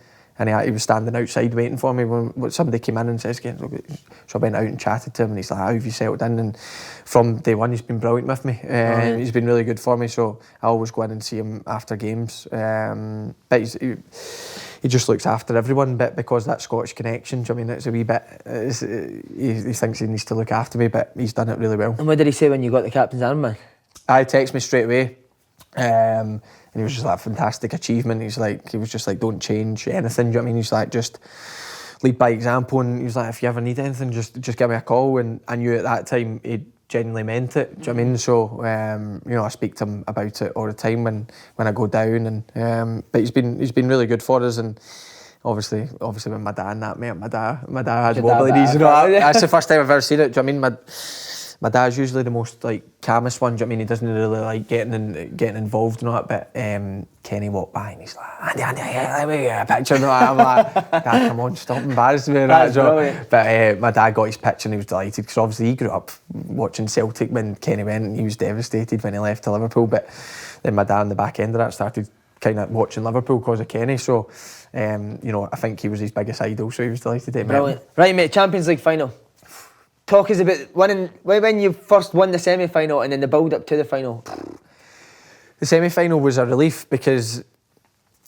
and he was standing outside waiting for me when somebody came in and says, so I went out and chatted to him, and he's like, how have you settled in? And from day one, he's been brilliant with me. He's been really good for me, so I always go in and see him after games. But he just looks after everyone, but because that Scottish connection, it's a wee bit, he thinks he needs to look after me, but he's done it really well. And what did he say when you got the captain's armband? I texted me straight away. And he was just like, fantastic achievement. He was just like, don't change anything. Do you know what I mean? He's like, just lead by example. And he was like, if you ever need anything, just give me a call. And I knew at that time he genuinely meant it. Do you know what I mean? So, I speak to him about it all the time when I go down. And but he's been really good for us. And obviously when my dad and that met, my dad had wobbly knees. That's the first time I've ever seen it. Do you know what I mean? My dad's usually the most calmest one. Do you know what I mean? He doesn't really like getting involved in that. But Kenny walked by and he's like, Andy, let me get a picture. And I'm like, Dad, come on, stop embarrassing me. That's brilliant. But my dad got his picture and he was delighted because obviously he grew up watching Celtic when Kenny went, and he was devastated when he left to Liverpool. But then my dad on the back end of that started kind of watching Liverpool because of Kenny. So, I think he was his biggest idol. So he was delighted to meet him. Right, mate, Champions League final. Talk us about when you first won the semi-final and then the build-up to the final. The semi-final was a relief because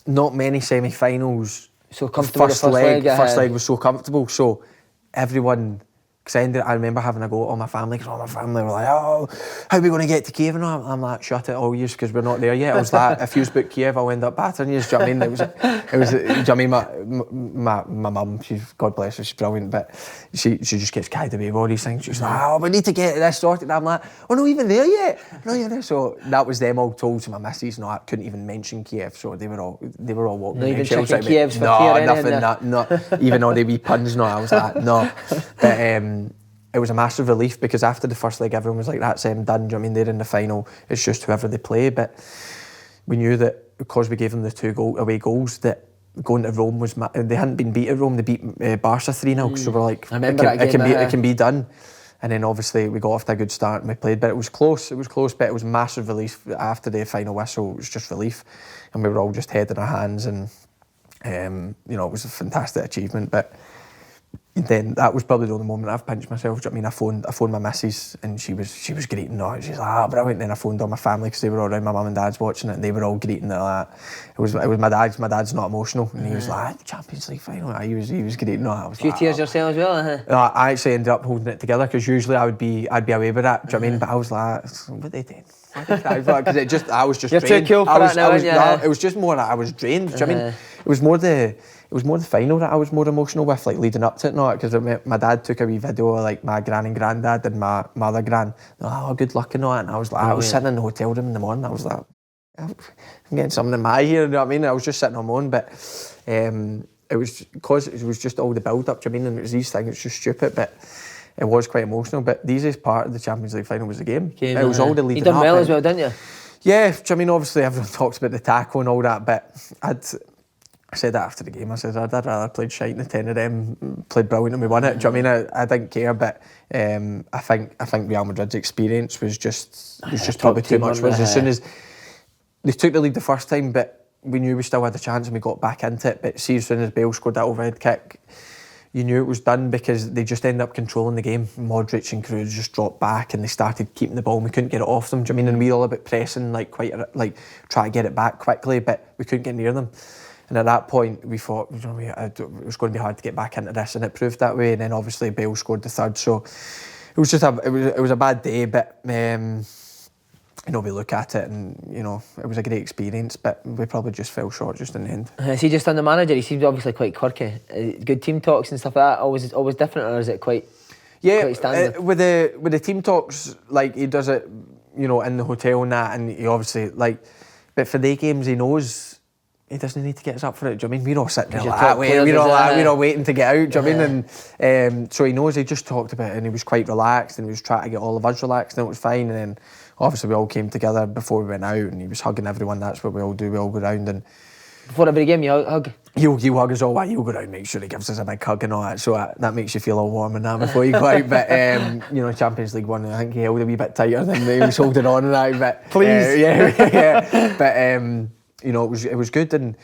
not many semi-finals. So comfortable. First leg was so comfortable. So everyone, because I remember having a go at all my family, because all my family were like, oh, how are we going to get to Kiev? And I'm like, shut it all years because we're not there yet. I was like, if you book Kiev, I'll end up battering you. Do you know what I mean? It was. Do you know what I mean? My mum, she's, God bless her, she's brilliant, but she just gets carried away with all these things. She's like, oh, we need to get this sorted. And I'm like, we're not even there yet. So that was them all told to my missus. No, I couldn't even mention Kiev. So they were all walking. Not even checking Kiev's for nothing. Not even all the wee puns. No, I was like, no. But it was a massive relief because after the first leg, everyone was like, that's done. Do you know what I mean? They're in the final. It's just whoever they play. But we knew that because we gave them the 2 away goals, that going to Rome was... They hadn't been beat at Rome. They beat Barca 3-0. So we're like, it can be done. And then obviously we got off to a good start and we played. But it was close. But it was massive relief after the final whistle. It was just relief. And we were all just head in our hands. And, it was a fantastic achievement. But then that was probably the only moment I've pinched myself. Do you know what I mean? I phoned my missus and she was greeting it. She's like, brilliant. Then I phoned all my family because they were all around. My mum and dad's watching it and they were all greeting it like that. It was my dad's. My dad's not emotional and he was like, Champions League final. He was greeting it. A few tears yourself as well, No, I actually ended up holding it together because usually I'd be away with that. Do you know what I mean? But I was like, what are they doing? Because I was just You're drained. Too cool for that now, it was just more that I was drained. Do you know what I mean? It was more the final that I was more emotional with, leading up to it, not because my dad took a wee video of my gran and granddad and my other gran. Oh, good luck and all that. And I was like, I was sitting in the hotel room in the morning. I was like, I'm getting something in my eye here. You know what I mean? I was just sitting on my own, but it was because it was just all the build up. Do you know what I mean? And it was these things. It's just stupid, but it was quite emotional. But the easiest part of the Champions League final was the game. It was all the leading up. You done well as well, didn't you? Yeah. Do you know what I mean? Obviously, everyone talks about the tackle and all that, but I said that after the game. I said I'd rather played shite than the 10 of them played brilliant and we won it. Do you know what I mean? I didn't care, but I think Real Madrid's experience was just probably too much. As soon as they took the lead the first time, but we knew we still had a chance and we got back into it. But see, as soon as Bale scored that overhead kick, you knew it was done because they just ended up controlling the game. Modric and Kroos just dropped back and they started keeping the ball and we couldn't get it off them. Do you know what I mean? And we all about pressing, try to get it back quickly, but we couldn't get near them. And at that point, we thought it was going to be hard to get back into this, and it proved that way. And then obviously Bale scored the third, so it was just it was a bad day. But we look at it, and it was a great experience. But we probably just fell short just in the end. Is he just on the manager? He seems obviously quite quirky. Good team talks and stuff like that. Always different, or is it quite? Yeah, quite standard? With the team talks, he does it, in the hotel and that, and he obviously but for the games he knows. He doesn't need to get us up for it. Do you know what I mean? We're all sitting there we're all waiting to get out. Do you know what I mean? And so he knows. He just talked about it, and he was quite relaxed, and he was trying to get all of us relaxed, and it was fine. And then obviously we all came together before we went out, and he was hugging everyone. That's what we all do. We all go round and before every game you hug. He'll hug us all. He'll go round, make sure he gives us a big hug and all that. So that makes you feel all warm and that before you go out. But you know, Champions League one, I think he held a wee bit tighter than he was holding on and that. But please, yeah. But you know, it was good, and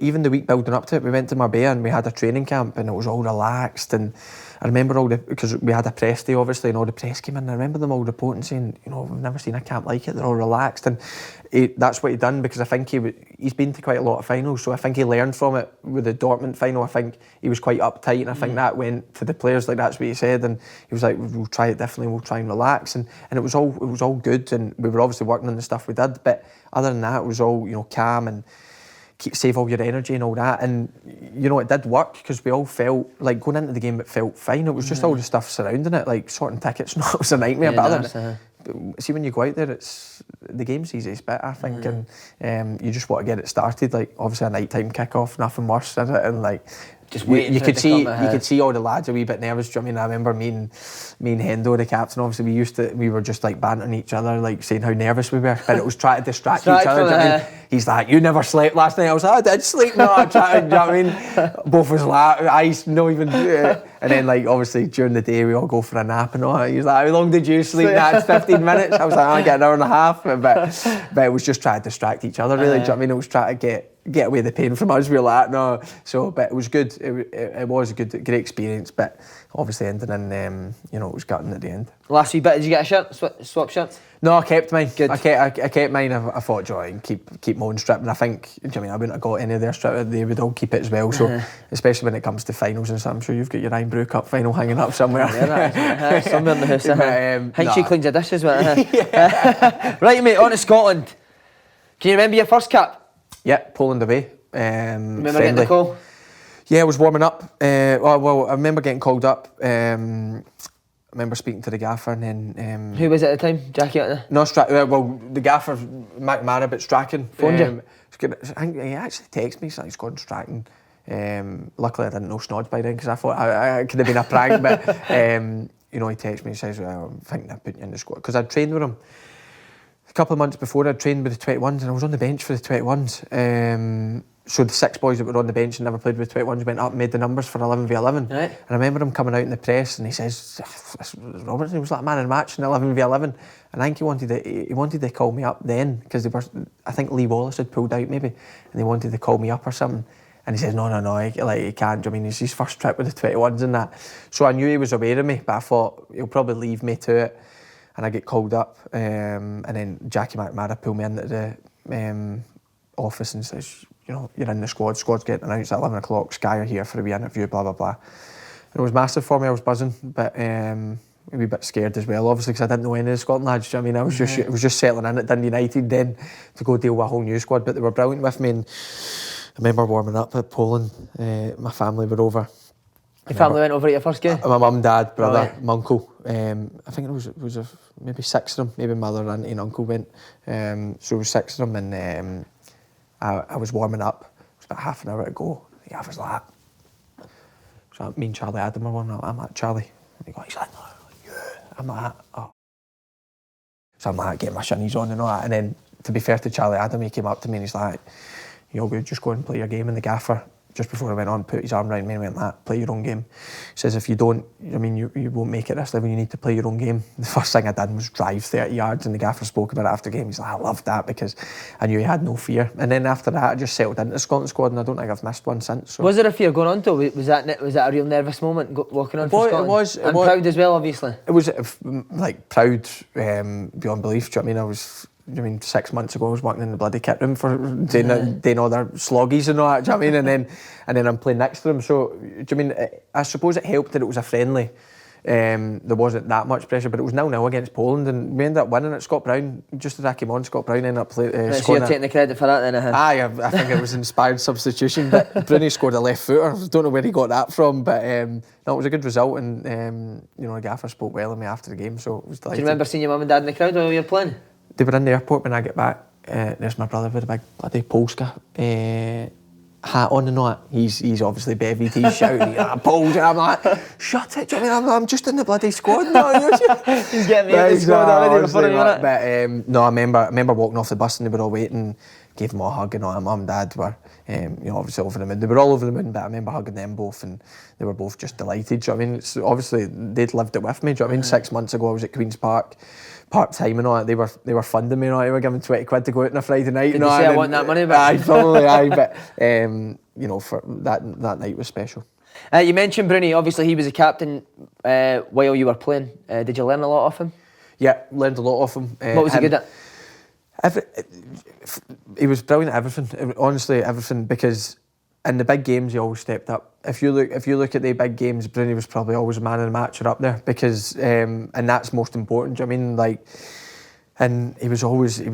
even the week building up to it, we went to Marbella and we had a training camp, and it was all relaxed. And I remember because we had a press day obviously, and all the press came in. And I remember them all reporting saying, you know, we've never seen a camp like it. They're all relaxed, and that's what he done, because I think he's been to quite a lot of finals, so I think he learned from it with the Dortmund final. I think he was quite uptight, and I think that went to the players. Like, that's what he said, and he was like, we'll try it differently, we'll try and relax, and it was all good, and we were obviously working on the stuff we did, but other than that, it was all, you know, calm and save all your energy and all that. And you know, it did work, because we all felt like going into the game, it felt fine. It was just all the stuff surrounding it, like sorting tickets. No, it was a nightmare. But see, when you go out there, it's the game's the easiest bit, I think, and you just want to get it started. Like, obviously a nighttime kick-off, nothing worse, is it? And like, just waiting. You could see all the lads a wee bit nervous. Do you know what I mean? I remember me and Hendo, the captain, obviously we were just like bantering each other, like saying how nervous we were, but it was trying to distract each other. Do you know what I mean? He's like, you never slept last night. I was like, I did sleep. No, I tried. Do you know what I mean? Both of us laughing, eyes not even. And then, like, obviously during the day we all go for a nap and all that. He's like, how long did you sleep? That's 15 minutes. I was like, I get an hour and a half. But it was just trying to distract each other, really. Do you know what I mean? It was trying to get away the pain from us. We were like, no. So, but it was good. It was a great experience. But obviously ending in, you know, it was gutting at the end. Last wee bit, did you get a shirt? Swap shirts? No, I kept mine. Good. I kept mine. I thought, joy, and keep my own strip. And I think, do you know what I mean, I wouldn't have got any of their strip. They would all keep it as well. So, especially when it comes to finals and stuff, I'm sure you've got your Iron Brew Cup final hanging up somewhere. Yeah, somewhere in the house. I think she cleans the dishes with it. Right, mate, on to Scotland. Can you remember your first cap? Yeah, Poland away. Remember getting the call? Yeah, I was warming up. Well, I remember getting called up. I remember speaking to the gaffer, and then... who was it at the time? Jackie? No, well, the gaffer, McMara, but Strachan. Phoned you? I think he actually texted me, so he's gone Strachan. Luckily, I didn't know Snods by then, because I thought it could have been a prank, but you know, he texted me and says, well, I'm thinking of putting you in the squad. Because I'd trained with him a couple of months before. I'd trained with the 21s, and I was on the bench for the 21s. So the 6 boys that were on the bench and never played with 21s went up and made the numbers for 11v11. Right. And I remember him coming out in the press, and he says, Robertson, he was like man in the match in 11v11. And I think he wanted to call me up then, because I think Lee Wallace had pulled out maybe, and they wanted to call me up or something. And he says, no, he can't. I mean, it's his first trip with the 21s and that. So I knew he was aware of me, but I thought he'll probably leave me to it. And I get called up, and then Jackie McMara pulled me into the office and says, you know, you're in the squad. Squad's getting announced at 11 o'clock. Sky are here for a wee interview, blah, blah, blah. And it was massive for me. I was buzzing, but a wee bit scared as well, obviously, because I didn't know any of the Scotland lads. Do you know what I mean? It was just settling in at Dundee United then to go deal with a whole new squad. But they were brilliant with me. And I remember warming up at Poland. My family were over. Your family went over at your first game? My mum, dad, brother, my uncle. I think it was maybe 6 of them. Maybe mother, auntie and uncle went. So it was 6 of them, and I was warming up. It was about half an hour to go. The gaffer's like, so me and Charlie Adam were warming up. I'm like, Charlie. And he's like, no, yeah. I'm like, oh. So I'm like, getting my shinies on and all that. And then, to be fair to Charlie Adam, he came up to me and he's like, you're good, just go and play your game. And the gaffer, just before I went on, put his arm around me and went like, play your own game. He says, if you don't, I mean, you won't make it this level, you need to play your own game. The first thing I did was drive 30 yards, and the gaffer spoke about it after the game. He's like, I loved that, because I knew he had no fear. And then after that, I just settled into the Scotland squad, and I don't think I've missed one since. So. Was there a fear going on to? Was that a real nervous moment walking on for Scotland? It was. And proud as well, obviously. It was like proud beyond belief. Do you know what I mean? 6 months ago I was working in the bloody kit room for doing all their sloggies and all that, do you know what I mean? And then I'm playing next to them. So, do you mean, I suppose it helped that it was a friendly. There wasn't that much pressure, but it was 0-0 against Poland, and we ended up winning it. Scott Brown, just as I came on, Scott Brown ended up playing. So you're taking the credit for that then? Aye, I think it was an inspired substitution, but Bruni scored a left footer. I don't know where he got that from, but no, it was a good result, and you know, the gaffer spoke well of me after the game, so it was delighted. Do you remember seeing your mum and dad in the crowd while you were playing? They were in the airport when I get back. There's my brother with a big bloody Polska hat on and all that. He's obviously bevied, he's shouting, Paul, and I'm like, shut it, do you know what I mean? I'm just in the bloody squad. He's getting me in the squad already before you know it. But no, I remember walking off the bus and they were all waiting, gave them all a hug and all. Mum and Dad were, obviously over the moon. They were all over the moon, but I remember hugging them both and they were both just delighted. Do you know what I mean? It's, obviously, they'd lived it with me. Do you know what I mean? 6 months ago, I was at Queen's Park, part-time and all that. They were funding me and all. They were giving 20 quid to go out on a Friday night. Did you say I want that money back? Aye, probably, aye. But, for that night was special. You mentioned Bruni. Obviously, he was a captain while you were playing. Did you learn a lot off him? Yeah, learned a lot off him. What was he good at? He was brilliant at everything. Honestly, everything. Because in the big games, he always stepped up. If you look at the big games, Bruni was probably always man of the match or up there. Because and that's most important. Do you know what I mean? And he was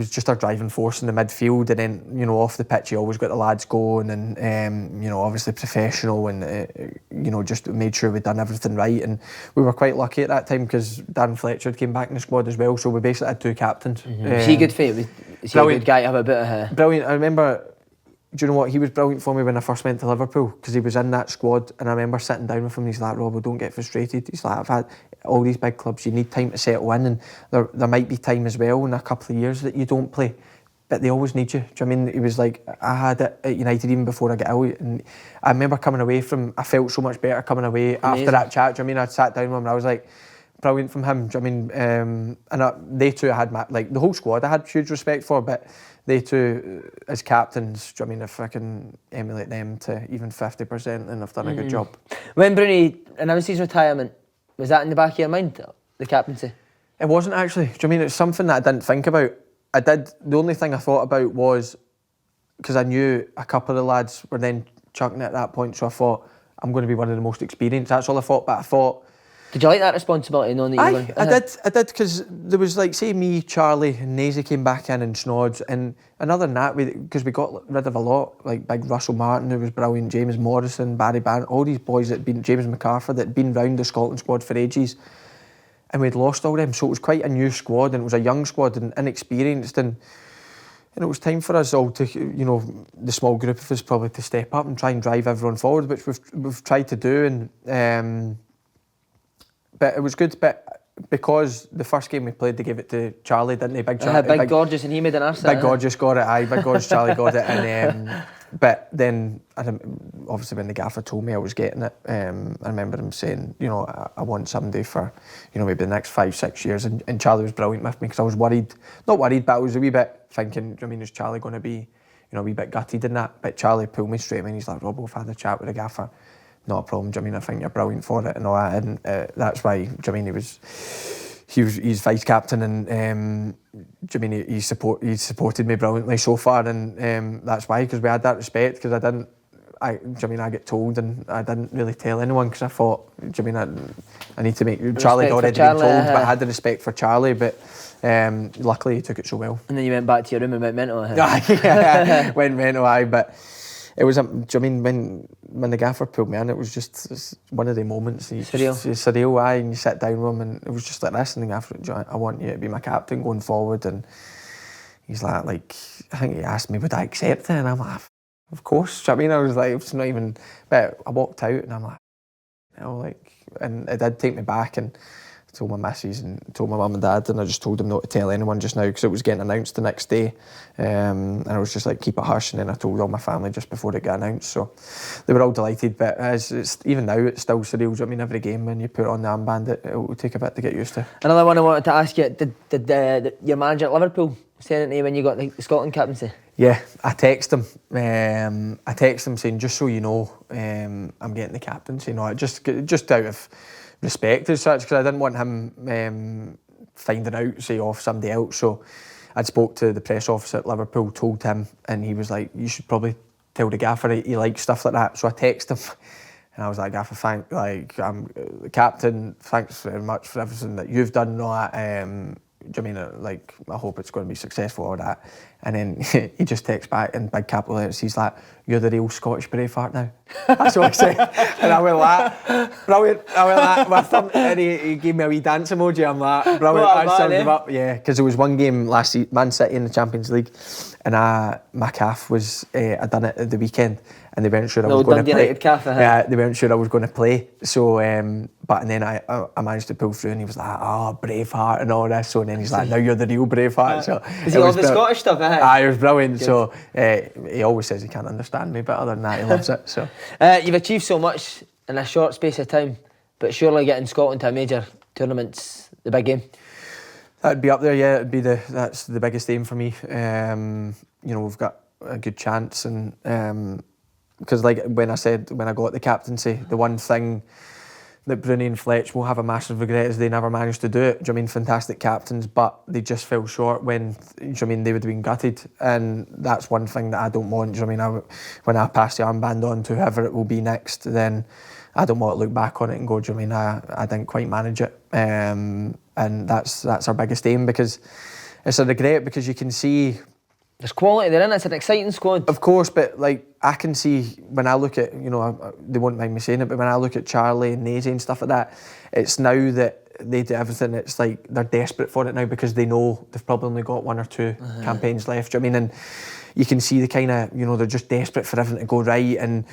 just our driving force in the midfield, and then off the pitch he always got the lads going, and obviously professional, and just made sure we'd done everything right. And we were quite lucky at that time because Darren Fletcher came back in the squad as well, so we basically had two captains. Is he good for you? Is he a good guy to have a bit of a... Brilliant. I remember, do you know what, he was brilliant for me when I first went to Liverpool because he was in that squad, and I remember sitting down with him and he's like, Rob, don't get frustrated. He's like, I've had all these big clubs, you need time to settle in, and there might be time as well in a couple of years that you don't play, but they always need you. Do you know what I mean? He was like, I had it at United even before I got out, and I remember coming away I felt so much better coming away. Amazing. After that chat. Do you know what I mean? I sat down with him and I was like, brilliant from him. Do you know what I mean? They two I had the whole squad I had huge respect for, but they two as captains, do you know what I mean, if I can emulate them to even 50%, then I've done a good job. When Bruni announced his retirement, was that in the back of your mind, the captaincy? It wasn't actually. Do you know what I mean? It's something that I didn't think about. The only thing I thought about was, because I knew a couple of the lads were then chucking it at that point, so I thought, I'm going to be one of the most experienced. That's all I thought, but I thought... Did you like that responsibility, knowing that you were... I did, because there was say me, Charlie and Nazy came back in and Snods, and other than that, because we got rid of a lot, like big Russell Martin, who was brilliant, James Morrison, Barry Barron, all these boys James McArthur, that had been round the Scotland squad for ages, and we'd lost all them, so it was quite a new squad, and it was a young squad and inexperienced, and it was time for us all to, the small group of us probably to step up and try and drive everyone forward, which we've tried to do, and but it was good, but because the first game we played, they gave it to Charlie, didn't they? Big Gorgeous, and he made an arse. Big Gorgeous got it, aye. Big Gorgeous Charlie got it, and but then obviously when the gaffer told me I was getting it, I remember him saying, I want somebody for, maybe the next 5-6 years, and Charlie was brilliant with me because I was worried, not worried, but I was a wee bit thinking, is Charlie going to be, a wee bit gutted in that? But Charlie pulled me straight away and he's like, Rob, we've had a chat with the gaffer. Not a problem. Do you know what I think you're brilliant for it and all that? And that's why. Do you know what I mean? He's vice captain, and do you know what I mean? He's supported me brilliantly so far, and that's why, because we had that respect. Because do you know what I mean? I get told, and I didn't really tell anyone because I thought, do you know what I mean? I need to make Charlie had already been told, but I had the respect for Charlie, but. Luckily, he took it so well. And then you went back to your room and went mental. Yeah, went mental. But it was. Do you know what I mean? When the gaffer pulled me in, it was just one of the moments. Surreal. Surreal, aye. And you sit down with him, and it was just like this. And the gaffer, I want you to be my captain going forward. And he's like, I think he asked me, would I accept it? And I'm like, of course. Do you know what I mean? I was like, it's not even. But I walked out, and I'm like, and it did take me back, and I told my missus and told my mum and dad, and I just told them not to tell anyone just now because it was getting announced the next day, and I was just like, keep it hush, and then I told all my family just before it got announced, so they were all delighted. But it's even now it's still surreal. I mean, every game when you put on the armband, it will take a bit to get used to. Another one I wanted to ask you, did your manager at Liverpool say anything to you when you got the Scotland captaincy? Yeah, I text him. I text him saying, just so you know, I'm getting the captaincy. Just out of respect as such, because I didn't want him finding out, say, off somebody else. So I'd spoke to the press officer at Liverpool, told him, and he was like, you should probably tell the gaffer he likes stuff like that. So I texted him, and I was like, gaffer, I'm the captain, thanks very much for everything that you've done and all that. Do you know what I mean? I hope it's going to be successful, all that. And then he just texts back in big capital letters, he's like, you're the real Scottish Braveheart now. That's what I said. And I went like, brilliant. I went like with him, and he gave me a wee dance emoji. I'm like, brilliant. I summed him up. Yeah, because there was one game last season, Man City in the Champions League, and my calf was, I done it at the weekend, and they weren't sure I was going to play. United cafe, yeah, they weren't sure I was going to play. So, but and then I managed to pull through, and he was like, "Oh, Braveheart," and all this. So and then he's like, "Now you're the real Braveheart." So does he love the Scottish stuff? It was brilliant. Good. So he always says he can't understand me, but other than that, he loves it. So you've achieved so much in a short space of time, but surely getting Scotland to a major tournament's the big game. That'd be up there, yeah. That's the biggest aim for me. We've got a good chance, and because like when I got the captaincy, the one thing that Bruni and Fletch will have a massive regret is they never managed to do it. Do you know what I mean? Fantastic captains, but they just fell short when, do you know what I mean, they would have been gutted, and that's one thing that I don't want. Do you know what I mean? When I pass the armband on to whoever it will be next, then I don't want to look back on it and go, do you know what I mean, I didn't quite manage it. And that's our biggest aim, because it's a regret, because you can see there's quality there, and it's an exciting squad. Of course, but like I can see when I look at, they won't mind me saying it, but when I look at Charlie and Nazy and stuff like that, it's now that they do everything, it's like they're desperate for it now, because they know they've probably only got 1 or 2 campaigns left. Do you know what I mean? And you can see the kind of, they're just desperate for everything to go right, and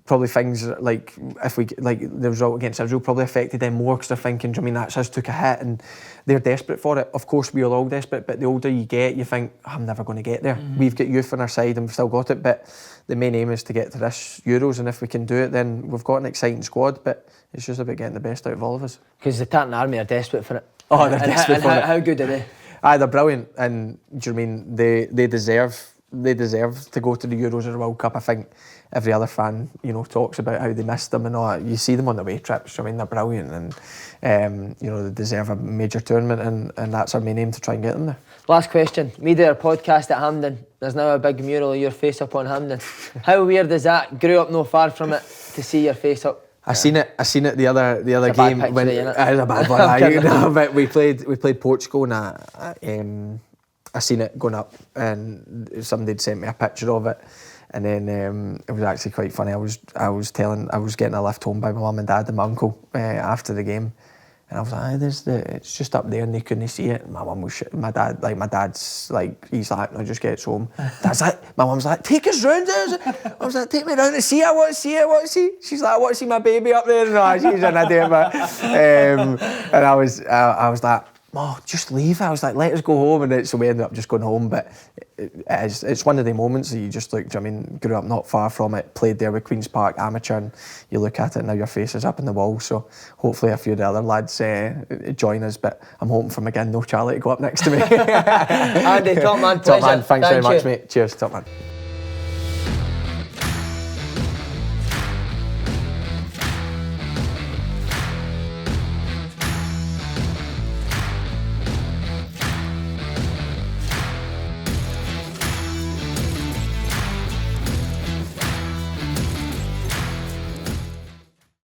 probably things like the result against Israel probably affected them more, because they're thinking, do you know what I mean, that's us took a hit, and they're desperate for it. Of course, we're all desperate, but the older you get, you think, I'm never going to get there. We've got youth on our side and we've still got it, but the main aim is to get to this Euros, and if we can do it, then we've got an exciting squad, but it's just about getting the best out of all of us. Because the Tartan Army are desperate for it. Oh, they're desperate for it. How good are they? They're brilliant, and do you know what I mean, they deserve to go to the Euros or the World Cup. I think every other fan, talks about how they missed them and all that. You see them on the away trips. I mean, they're brilliant, and they deserve a major tournament, and that's our main aim, to try and get them there. Last question. We did our podcast at Hampden. There's now a big mural of your face up on Hampden. How weird is that? Grew up not far from it to see your face up. I seen it the other game when it was a bad one. But we played Portugal, and I seen it going up, and somebody had sent me a picture of it, and then it was actually quite funny. I was getting a lift home by my mum and dad and my uncle after the game, and I was like, it's just up there, and they couldn't see it. And my mum was my dad's like, he's like, no, just gets home. Dad's like, my mum's like, take us round there. I was like, take me round to see it. I want to see it. She's like, I want to see my baby up there. No, she's an idiot, but and I was like, oh, just leave. I was like, let us go home, and so we ended up just going home. But it's one of the moments that you just look, grew up not far from it, played there with Queen's Park amateur, and you look at it and now your face is up in the wall. So hopefully a few of the other lads join us, but I'm hoping for McGinn, no Charlie, to go up next to me. Andy, top man, pleasure. Top man, thanks very much, mate. Cheers, top man.